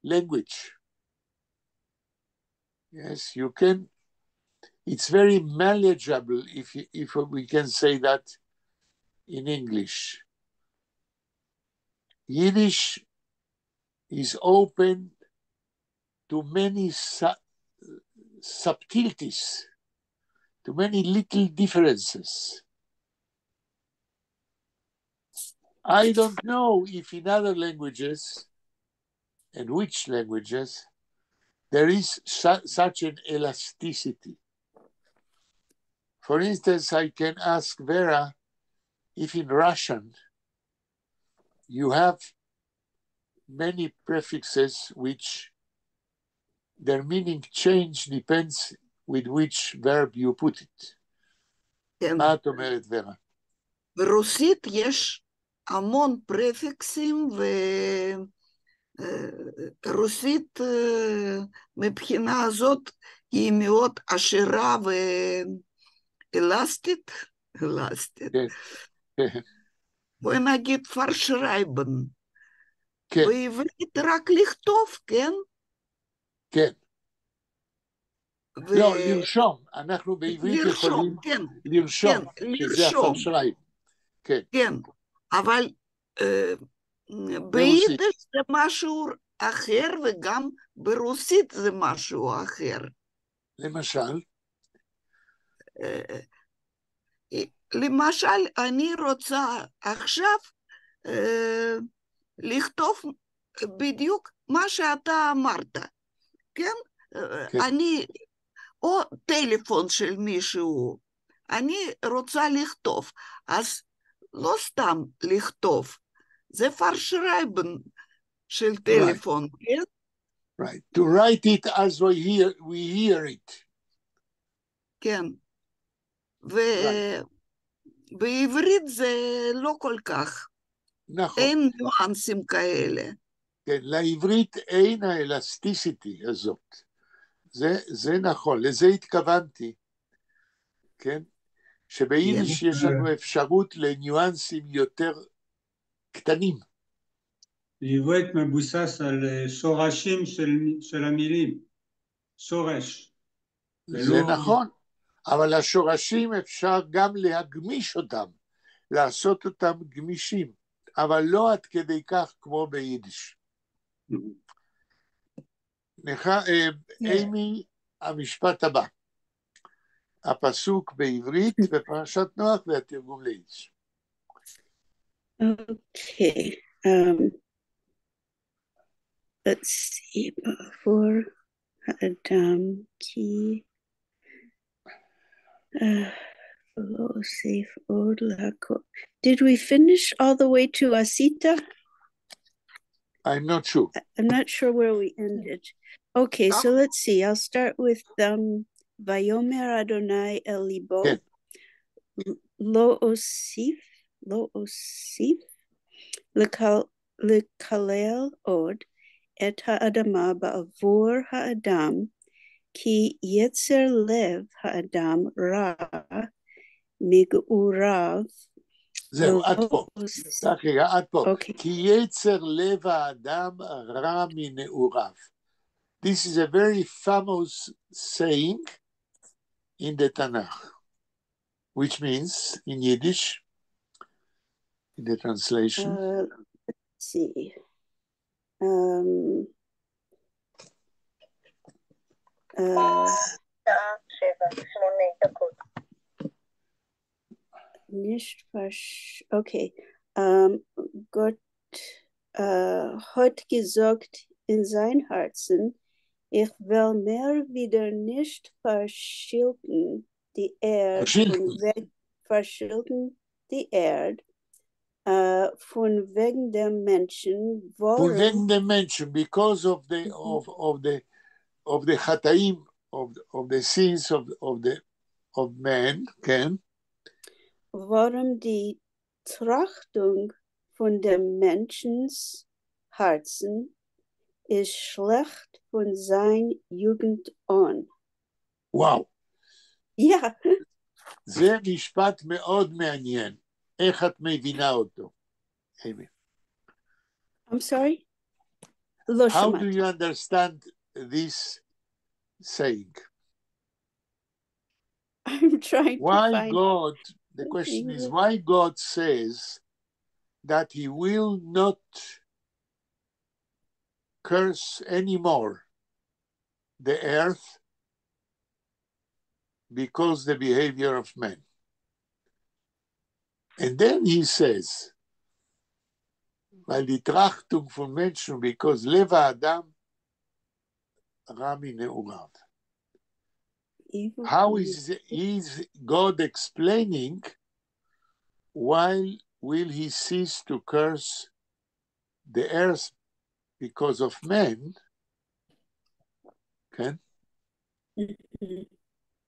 Speaker 1: language. Yes, you can, it's very manageable, if we can say that in English. Yiddish is open to many subtleties, to many little differences. I don't know if in other languages, and which languages, there is such an elasticity. For instance, I can ask Vera if in Russian you have many prefixes which their meaning change depends with which verb you put it. מה את אומרת, ורה?
Speaker 3: ברוסית יש המון פרפיקסים, ורוסית מבחינה הזאת היא מאוד עשירה ואלסטית. בואי נגיד פרשרייבן. בעברית רק לכתוב, כן?
Speaker 1: כן. לא, לרשום. אנחנו בעברית יכולים לרשום, שזה הפרשרייבן.
Speaker 3: כן, אבל ביידיש זה משהו אחר, וגם ברוסית זה משהו אחר.
Speaker 1: למשל?
Speaker 3: למשל, אני רוצה עכשיו לכתוב בדיוק מה שאתה אמרת, כן? אני, או טלפון של מישהו, אני רוצה לכתוב, אז לא סתם לכתוב, זה פרשרייבן של טלפון, כן?
Speaker 1: Right, to write it as we hear it.
Speaker 3: כן, ובעברית זה לא כל כך,
Speaker 1: נכון.
Speaker 3: אין ניואנסים כאלה.
Speaker 1: כן, לעברית אין האלסטיסיטי הזאת. זה נכון, לזה התכוונתי, כן? שביידיש יש לנו אפשרות לניואנסים יותר קטנים.
Speaker 4: בעברית מבוסס על שורשים של המילים, שורש.
Speaker 1: זה נכון, אבל השורשים אפשר גם להגמיש אותם, לעשות אותם גמישים. אבל לא עד כדי כך כמו ביידיש. אימי, המשפט הבא. הפסוק בעברית בפרשת נוח והתרגום ליידיש.
Speaker 5: Okay. Let's see. For Adam ki safe od lako. Did we finish all the way to Asita?
Speaker 1: I'm not sure.
Speaker 5: I'm not sure where we ended. Okay, so let's see. I'll start with Vayomer Adonai El Libo.
Speaker 1: כן.
Speaker 5: Lo osif lekalel od et ha'adama ba'avur ha'adam ki yetzer lev ha'adam ra mig'urav.
Speaker 1: זהו, עד פה. רגע, עד פה.
Speaker 5: Okay.
Speaker 1: כי יצר לב האדם רע מנעוריו. This is a very famous saying in the Tanakh, which means, in Yiddish, in the translation,
Speaker 5: Let's see. Okay. Gott hat gesagt in sein Herzen, ich will mehr wieder nicht verschilden die Erde von wegen der Menschen.
Speaker 1: von wegen der Menschen, because of the Chataim, of the sins of man, can.
Speaker 5: Warum die Trachtung von dem Menschens Herzen ist schlecht von sein Jugend an.
Speaker 1: וואו.
Speaker 5: Ja.
Speaker 1: זה משפט מאוד מעניין. איך את מבינה אותו? Amy.
Speaker 5: I'm sorry? לא
Speaker 1: How
Speaker 5: שמעתי.
Speaker 1: do you understand this saying?
Speaker 5: I'm trying to find...
Speaker 1: God, the question is, why God says that he will not curse anymore the earth because the behavior of man. And then he says, weil die Trachtung von Menschen, because Lev Adam ra mineurat. How is God explaining why will he cease to curse the earth because of man? Okay?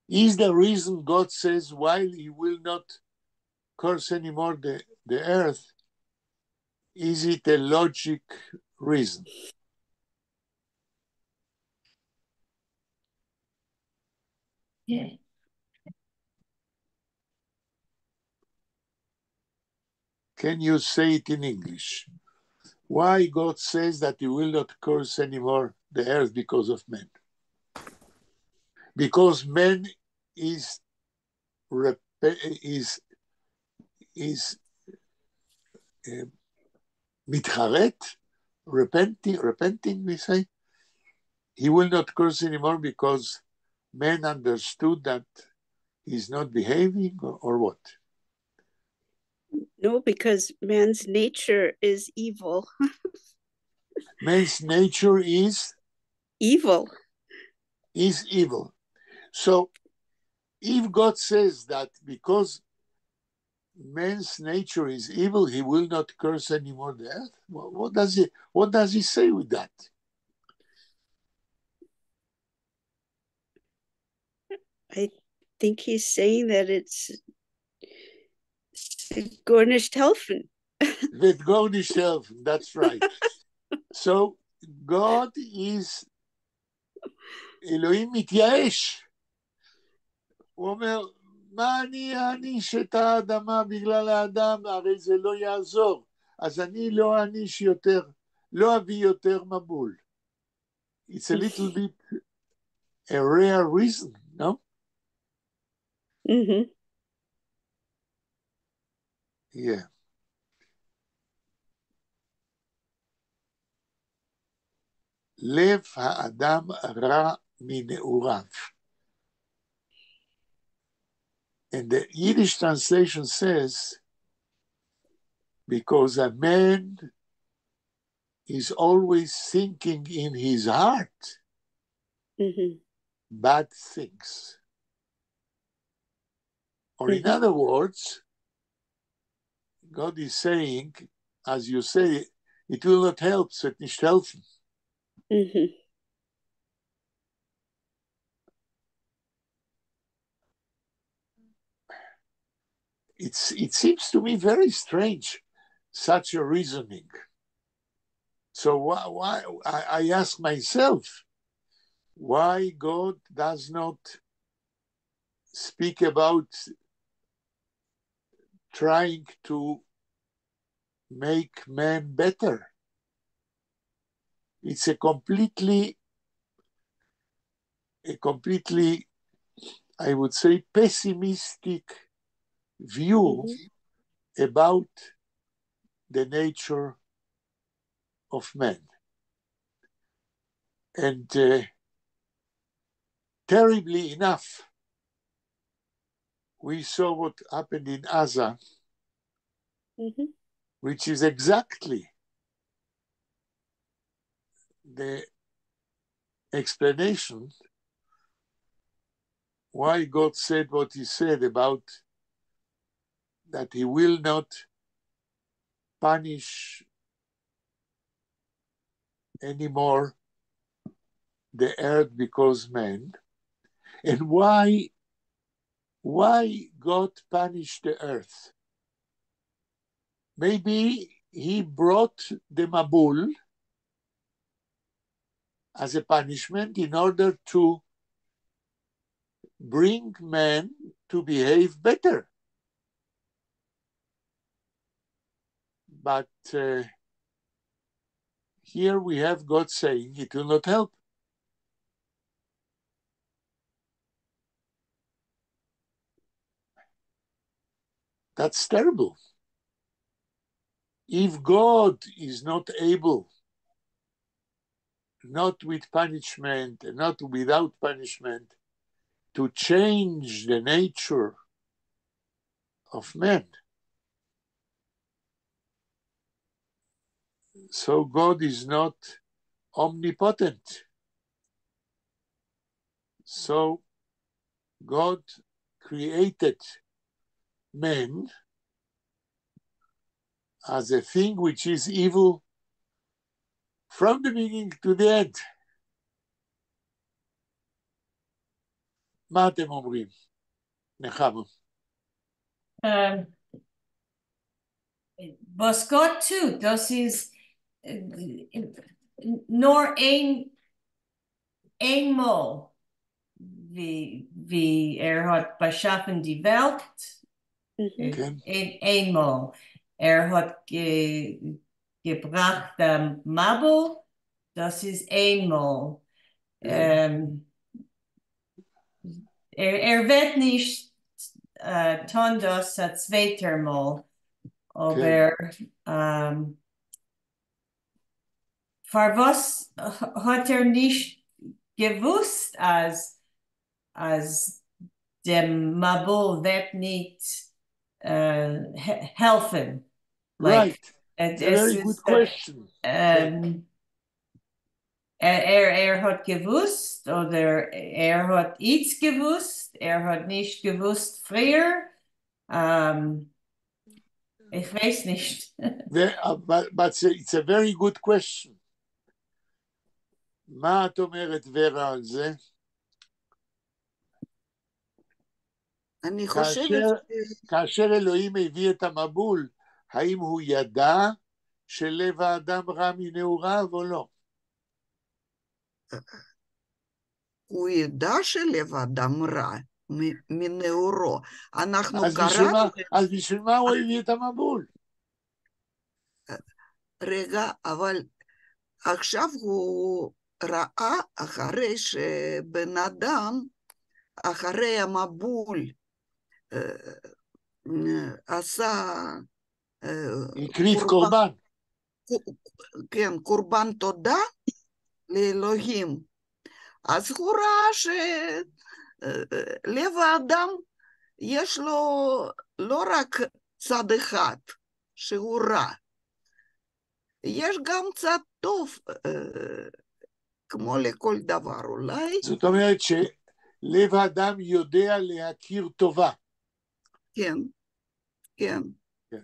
Speaker 1: Is the reason God says why he will not curse anymore the earth? Is it a logic reason?
Speaker 2: Yeah.
Speaker 1: Can you say it in English? Why God says that he will not curse anymore the earth because of man? Because man is מתחרט, repenting, we say. He will not curse anymore because man understood that he's not behaving, or what?
Speaker 5: No, because man's nature is evil.
Speaker 1: Man's nature is?
Speaker 5: Evil.
Speaker 1: Is evil. So if God says that because man's nature is evil, he will not curse anymore the earth, what does he say with that?
Speaker 5: I think he's saying that it's going nicht helfen.
Speaker 1: Wird gar nicht helfen, that's right. So God is, אלוהים מתייאש. הוא אומר, מה אני אעניש את האדמה בגלל האדם? הרי זה לא יעזור. אז אני לא אעניש יותר, לא אביא יותר מבול. It's a little bit a rare reason, no?
Speaker 5: Mm-hmm.
Speaker 1: Yeah. לב האדם רע מנעוריו. And the Yiddish translation says, because a man is always thinking in his heart bad things. Or in other words, God is saying, as you say, it will not help, es wird nicht helfen. It seems to me very strange, such a reasoning. So why I ask myself, why God does not speak about trying to make man better? It's a completely, I would say, pessimistic view about the nature of man. And terribly enough, we saw what happened in Gaza, which is exactly the explanation why God said what he said about that he will not punish anymore the earth because man, and why God punished the earth. Maybe he brought the Mabul as a punishment in order to bring man to behave better. But here we have God saying it will not help. That's terrible. If God is not able, not with punishment and not without punishment, to change the nature of man, so God is not omnipotent. So God created man as a thing which is evil from the beginning to the end. מה אתם אומרים? נחמה.
Speaker 2: Was Gott tut, das ist nur einmal, wie hat beschaffen die Welt, einmal. Hat gebracht Mabel, das ist einmal. Wird nicht tun das ein zweiter Mal, aber für was hat nicht gewusst, als dem Mabel wird nicht helfen?
Speaker 1: Right. It's a very good question.
Speaker 2: Hat gewusst oder hat iets gewusst, hat nicht gewusst früher. Ich weiß nicht.
Speaker 1: But it's a very good question. מה את אומרת, ורה, על זה?
Speaker 3: אני חושבת...
Speaker 1: כאשר אלוהים הביא את המבול, האם הוא ידע שלב האדם רע מנעוריו או לא?
Speaker 3: הוא ידע שלב האדם רע מנעורו. אנחנו קראנו...
Speaker 1: אז בשביל מה הוא הביא את המבול?
Speaker 3: רגע, אבל עכשיו הוא ראה אחרי שבן אדם, אחרי המבול, עשה...
Speaker 1: הקריב קורבן.
Speaker 3: כן, קורבן תודה, לאלוהים. אז הוא ראה שלב האדם יש לו לא רק צד אחד שהוא רע, יש גם צד טוב, כמו לכל דבר אולי.
Speaker 1: זאת אומרת שלב האדם יודע להכיר טובה.
Speaker 3: כן, כן.
Speaker 1: כן.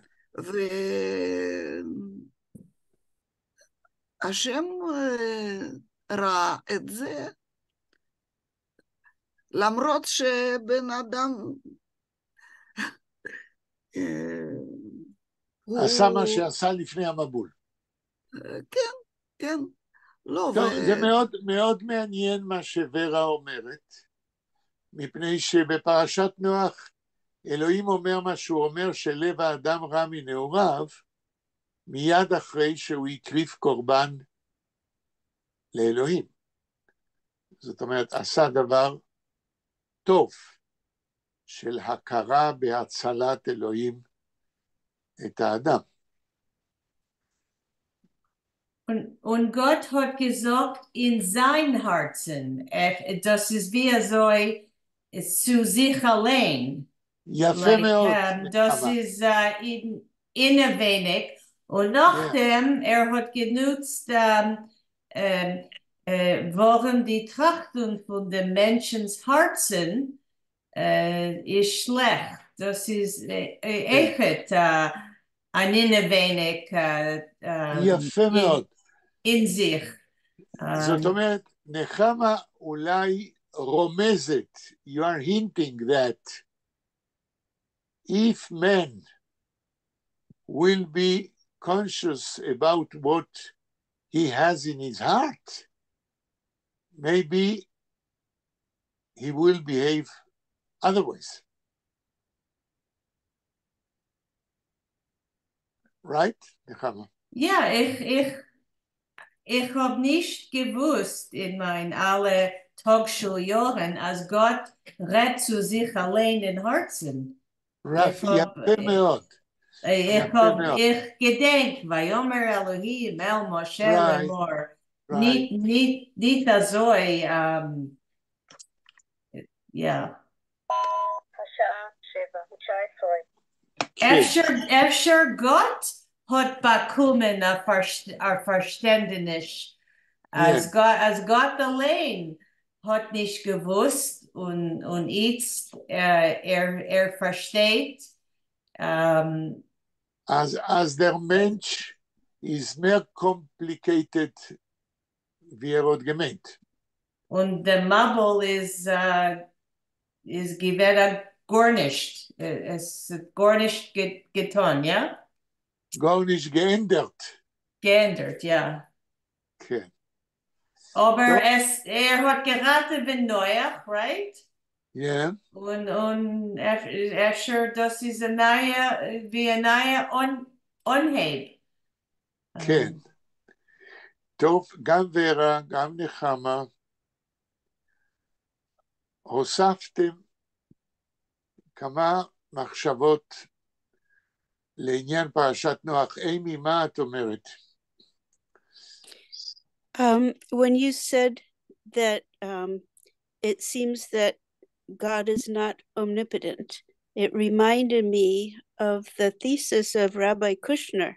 Speaker 3: והשם ראה את זה, למרות שבן אדם
Speaker 1: עשה מה שעשה לפני המבול.
Speaker 3: כן, כן. לא,
Speaker 1: טוב, זה מאוד מאוד מעניין מה שוורה אומרת, מפני שבפרשת נוח אלוהים אומר מה שהוא אומר, שלב האדם רע מנעוריו, מיד אחרי שהוא הקריב קורבן לאלוהים. זאת אומרת, עשה דבר טוב של הכרה בהצלת אלוהים את האדם.
Speaker 2: Und Gott hat gesagt in sein Herzen, das ist wie so zu sich allein.
Speaker 1: יפה מאוד.
Speaker 2: Das ist innerwenig. Und nachdem hat genutzt, warum die Trachtung von den Menschens Herzen ist schlecht. Das ist echt ein innerwenig
Speaker 1: יפה מאוד.
Speaker 2: in sich.
Speaker 1: זאת אומרת, נחמה אולי רומזת, you are hinting that if man will be conscious about what he has in his heart, maybe he will behave otherwise. Right, Nechama?
Speaker 2: Ja, ich habe nicht gewusst in meinen alle Talkschuljahren, als Gott redet zu sich allein in Herzen.
Speaker 1: יפה מאוד.
Speaker 2: Ich gedenk, Vayomer Elohim, El Moshe Lemor, nicht so, ja. Efter Gott hat bekommen a Verständnis, als Gott allein hat nicht gewusst und jetzt versteht.
Speaker 1: As der Mensch ist mehr complicated, wie hat gemeint.
Speaker 2: Und der Mabel ist gewährt gar nicht. Es ist gar nicht getan, ja?
Speaker 1: Gar nicht geändert.
Speaker 2: Geändert, ja.
Speaker 1: Okay.
Speaker 2: Aber hat geraten wie Noach, right?
Speaker 1: Ja.
Speaker 2: Und das ist eine neue Unheb.
Speaker 1: כן. טוב, גם ורה, גם נחמה, הוספתם כמה מחשבות לעניין פרשת נוח. אימי, מה את אומרת?
Speaker 5: When you said that it seems that God is not omnipotent, it reminded me of the thesis of Rabbi Kushner.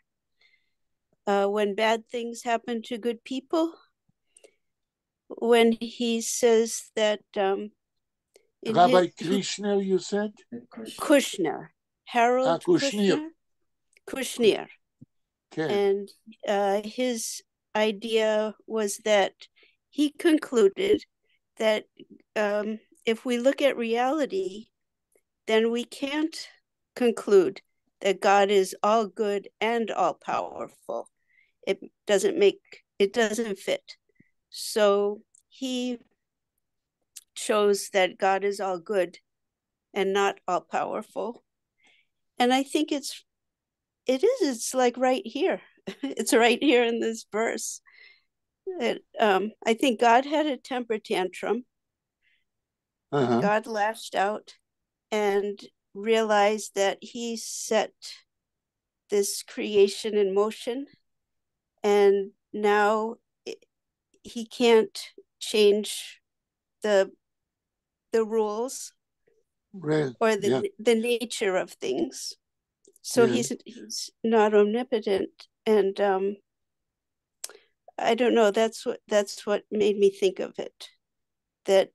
Speaker 5: When bad things happen to good people, when he says that
Speaker 1: Rabbi Krishner, you said?
Speaker 5: Kushner. Harold Kushner. Kushner.
Speaker 1: Okay.
Speaker 5: And his idea was that he concluded that if we look at reality, then we can't conclude that God is all good and all powerful. It doesn't fit. So he chose that God is all good and not all powerful. And I think it's like right here. It's right here in this verse. I think God had a temper tantrum. God lashed out and realized that he set this creation in motion. And now he can't change the rules
Speaker 1: Well,
Speaker 5: or
Speaker 1: yeah,
Speaker 5: the nature of things. So
Speaker 1: yeah.
Speaker 5: he's not omnipotent, and I don't know. That's what made me think of it. That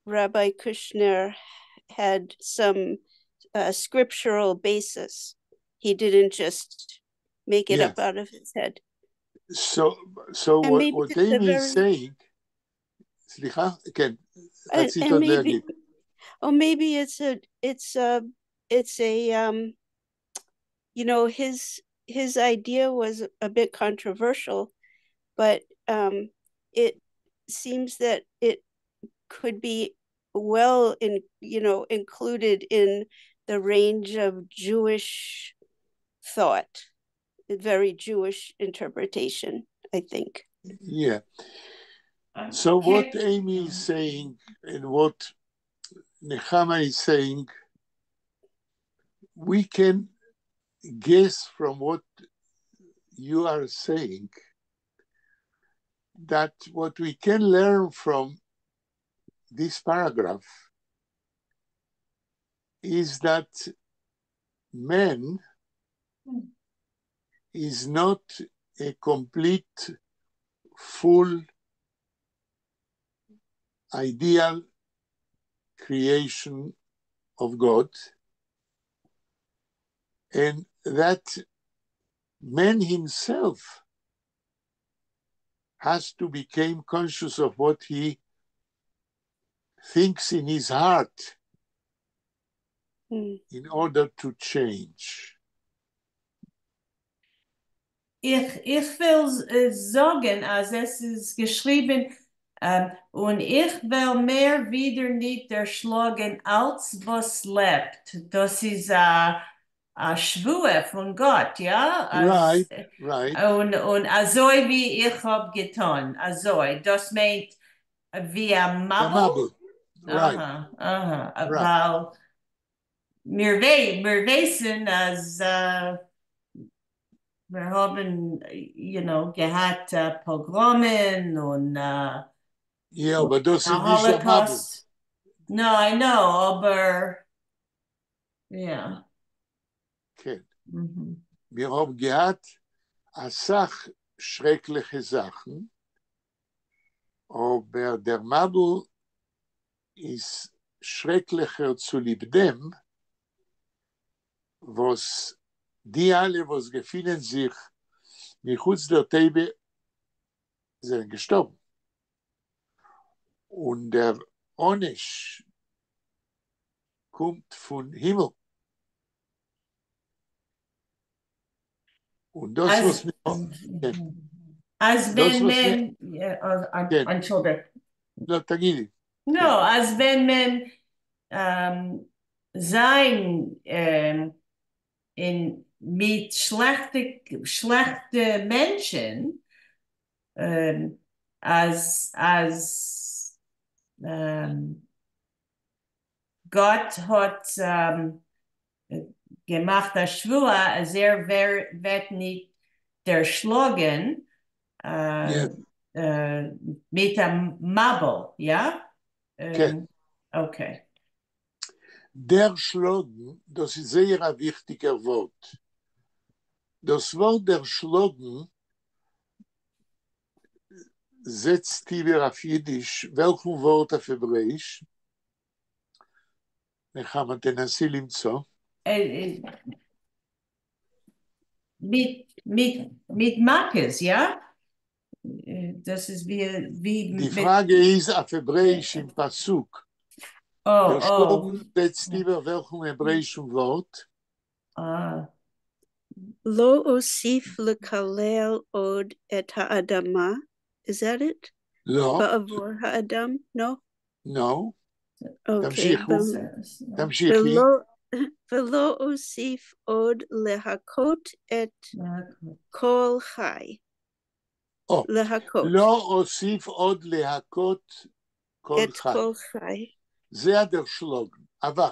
Speaker 5: Rabbi Kushner had some scriptural basis. He didn't just make it
Speaker 1: Yeah.
Speaker 5: up out of his head.
Speaker 1: So
Speaker 5: And
Speaker 1: what
Speaker 5: maybe it's
Speaker 1: Amy is saying, סליחה, כן, רצית עוד להגיד.
Speaker 5: Or maybe it's a you know, his idea was a bit controversial, but it seems that it could be well included in the range of Jewish thought, a very Jewish interpretation, I think.
Speaker 1: Yeah. So what Amy is saying and what Nechama is saying, we can guess from what you are saying that what we can learn from this paragraph is that man is not a complete, full, ideal creation of God, and that man himself has to become conscious of what he thinks in his heart in order to change.
Speaker 2: Ich will sagen, als es ist geschrieben, und ich will mehr wieder nicht erschlagen, als was lebt. Das ist a Schwur von Gott, ja?
Speaker 1: Right.
Speaker 2: Und also wie ich hab getan. Also, das meint wie ein Mabel.
Speaker 1: Right.
Speaker 2: Weil wir wissen, als wir haben, gehabt Pogromen und
Speaker 1: yeah, but das ist
Speaker 2: Holocaust. No, I know, aber yeah.
Speaker 1: Okay. Wir haben gehabt eine Sache schreckliche Sachen, aber der Mabel ist schrecklicher zu lieb dem, was die alle, was gefühlen sich מחוץ der Tebe, sind gestorben. Und der Onisch kommt von Himmel. Und das, was wir...
Speaker 2: Als wenn man... Entschuldigung.
Speaker 1: No, תגידי.
Speaker 2: No, als wenn man sein mit schlechte Menschen als Gott hat gemacht das Schwur, als wird nicht erschlagen mit dem Mabel, ja? Okay.
Speaker 1: Der Schlagen, das ist sehr ein wichtiger Wort. Das Wort der Schlagen setzt über auf Jiddisch, welchem Wort auf Hebräisch? נחמה, תנסי למצוא.
Speaker 2: Mit Markes, ja? Das ist wie
Speaker 1: Die Frage ist auf Hebräisch im Pasuk. Der Schlagen setzt über welchem hebräischen Wort?
Speaker 5: Lo osif lekalel od et ha'adama. Is that it?
Speaker 1: לא.
Speaker 5: Ba'avor ha'adam? No?
Speaker 1: No.
Speaker 5: Okay.
Speaker 1: תמשיכי.
Speaker 5: ולא אוסיף עוד להכות את כל חי. להכות.
Speaker 1: לא אוסיף עוד להכות כל חי. זה הדרשלוגן. אבל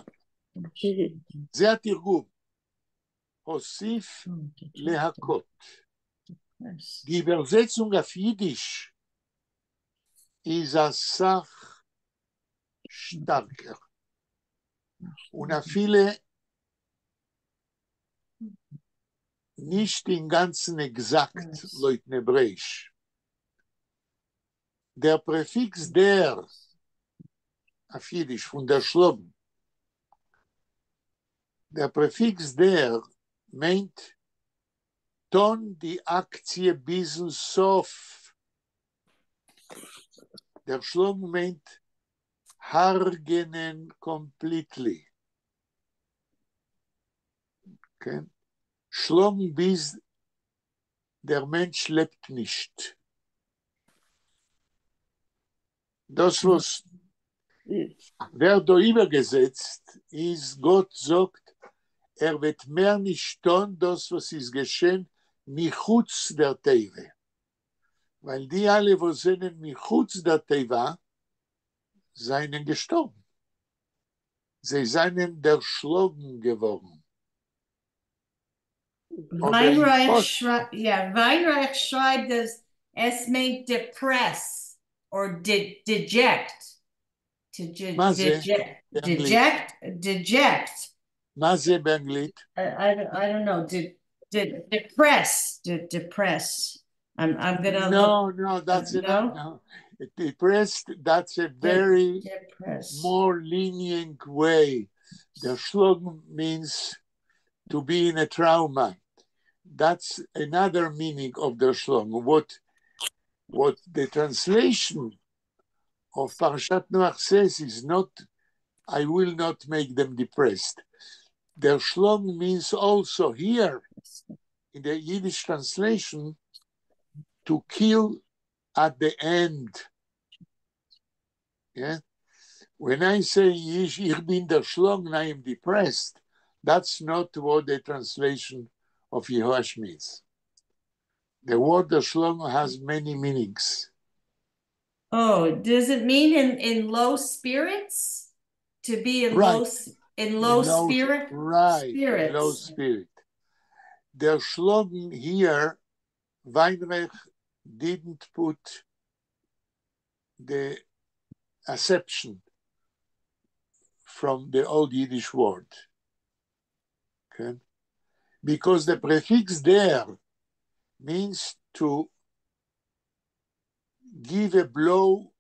Speaker 1: זה התרגום. הוסיף להכות.
Speaker 2: Yes.
Speaker 1: Die Übersetzung auf Jiddisch ist eine Sache stärker. Und a viele nicht im Ganzen exakt, Leute Hebräisch. Der Präfix der, auf Jiddisch, von der Schloben, der Präfix der meint Ton die Aktie bis zum Sof. Der Schloben meint Hargenen completely. Okay? Schlagen bis der Mensch lebt nicht. Das, was wird da übergesetzt, ist, Gott sagt, wird mehr nicht tun, das, was ist geschehen, michutz der Teive. Weil die alle, wo sind michutz der Teiva, seien gestorben. Sie seien erschlagen geworden.
Speaker 2: Weinreich schreibt das, es meint depress or deject. Deject.
Speaker 1: Maze Benglit.
Speaker 2: I don't know. Depress. I'm gonna look.
Speaker 1: No, that's
Speaker 2: no.
Speaker 1: Depressed, that's a very more lenient way. Der Schlag means to be in a trauma. That's another meaning of the Schlag. What the translation of Parashat Noach says is not, I will not make them depressed. Der Schlag means also here, in the Yiddish translation, to kill at the end. Yeah? When I say ich bin der Schlag, I am depressed, that's not what the translation of Yehoash means. The word der Schlag has many meanings.
Speaker 2: Oh, does it mean in low spirits? To be in
Speaker 1: right.
Speaker 2: low spirit?
Speaker 1: Right,
Speaker 2: spirits.
Speaker 1: Low spirit. Der Schlag here, Weinreich didn't put the acception from the old Yiddish word. Okay? Because the prefix there means to give a blow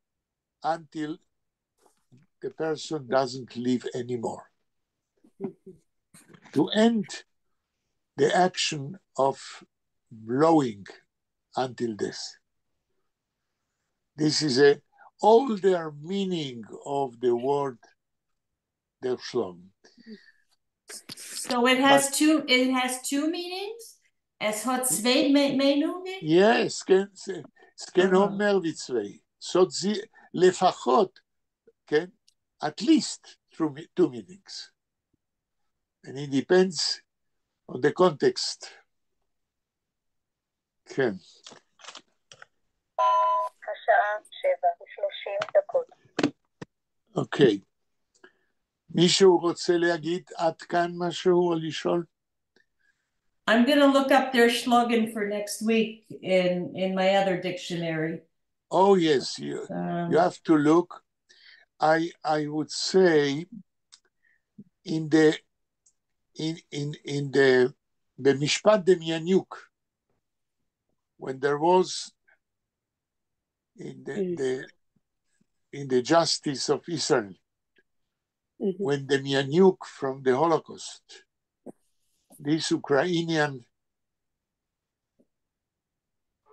Speaker 1: until the person doesn't live anymore. To end the action of blowing until this. This is a older meaning of the word der Schlag.
Speaker 2: So it has two meanings? Es hat zwei Meinungen?
Speaker 1: Yes, es kann auch mehr wie zwei. So לפחות, כן? At least two meanings. And it depends on the context. כן.
Speaker 6: השעה 7:30.
Speaker 1: אוקיי. מישהו רוצה להגיד עד כאן משהו או לשאול?
Speaker 2: I'm going to look up their slogan for next week in my other dictionary.
Speaker 1: Oh, yes, you have to look. I would say in the Mishpat Demyaniuk, when there was in the justice of Israel, when Demyaniuk from the Holocaust, this Ukrainian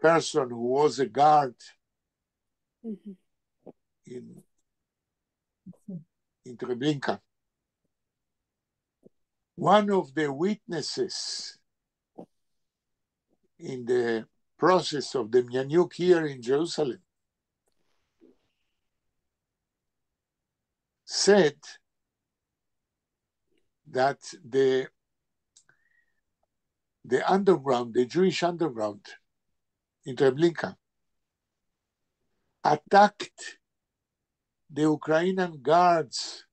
Speaker 1: person who was a guard in Treblinka, one of the witnesses in the process of the Demyaniuk here in Jerusalem said that the underground, the Jewish underground in Treblinka, attacked the Ukrainian guards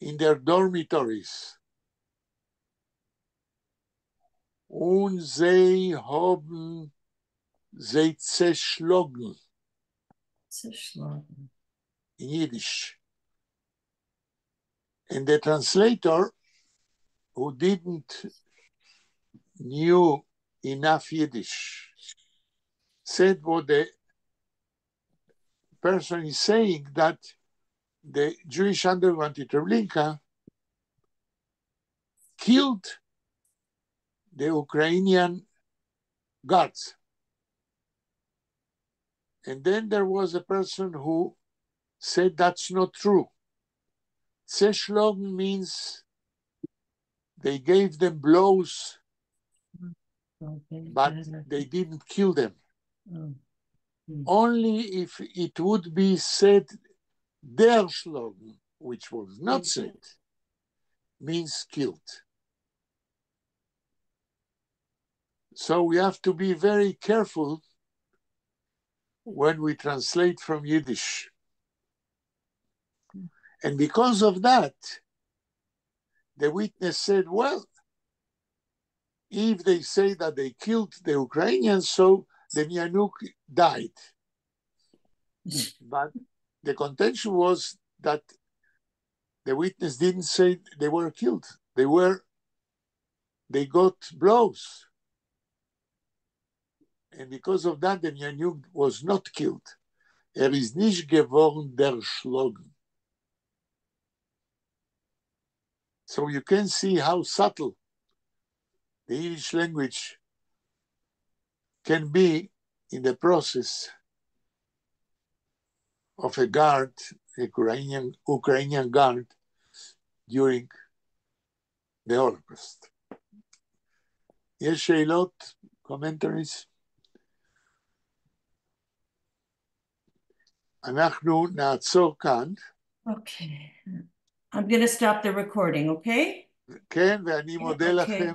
Speaker 1: in their dormitories und sie haben sie zerschlagen
Speaker 2: Zerschlagen.
Speaker 1: in Yiddish. And the translator, who didn't knew enough Yiddish, said what the person is saying, that the Jewish underground in Treblinka killed the Ukrainian guards. And then there was a person who said that's not true. Zerschlagen means they gave them blows,
Speaker 2: Okay.
Speaker 1: but they didn't kill them.
Speaker 2: Oh.
Speaker 1: Only if it would be said der Schlagen, which was not said, means killed. So we have to be very careful when we translate from Yiddish. And because of that, the witness said, well, if they say that they killed the Ukrainians, so the Mianuk died. But the contention was that the witness didn't say they were killed. They got blows. And because of that, the Mianuk was not killed. Ist nicht geworden der Schlagen. So you can see how subtle the Yiddish language can be in the process of a guard, Ukrainian guard, during the Holocaust. יש שאלות, commentaries? אנחנו נעצור כאן.
Speaker 2: Okay. I'm going to stop the recording, okay?
Speaker 1: כן, ואני מודה לכם.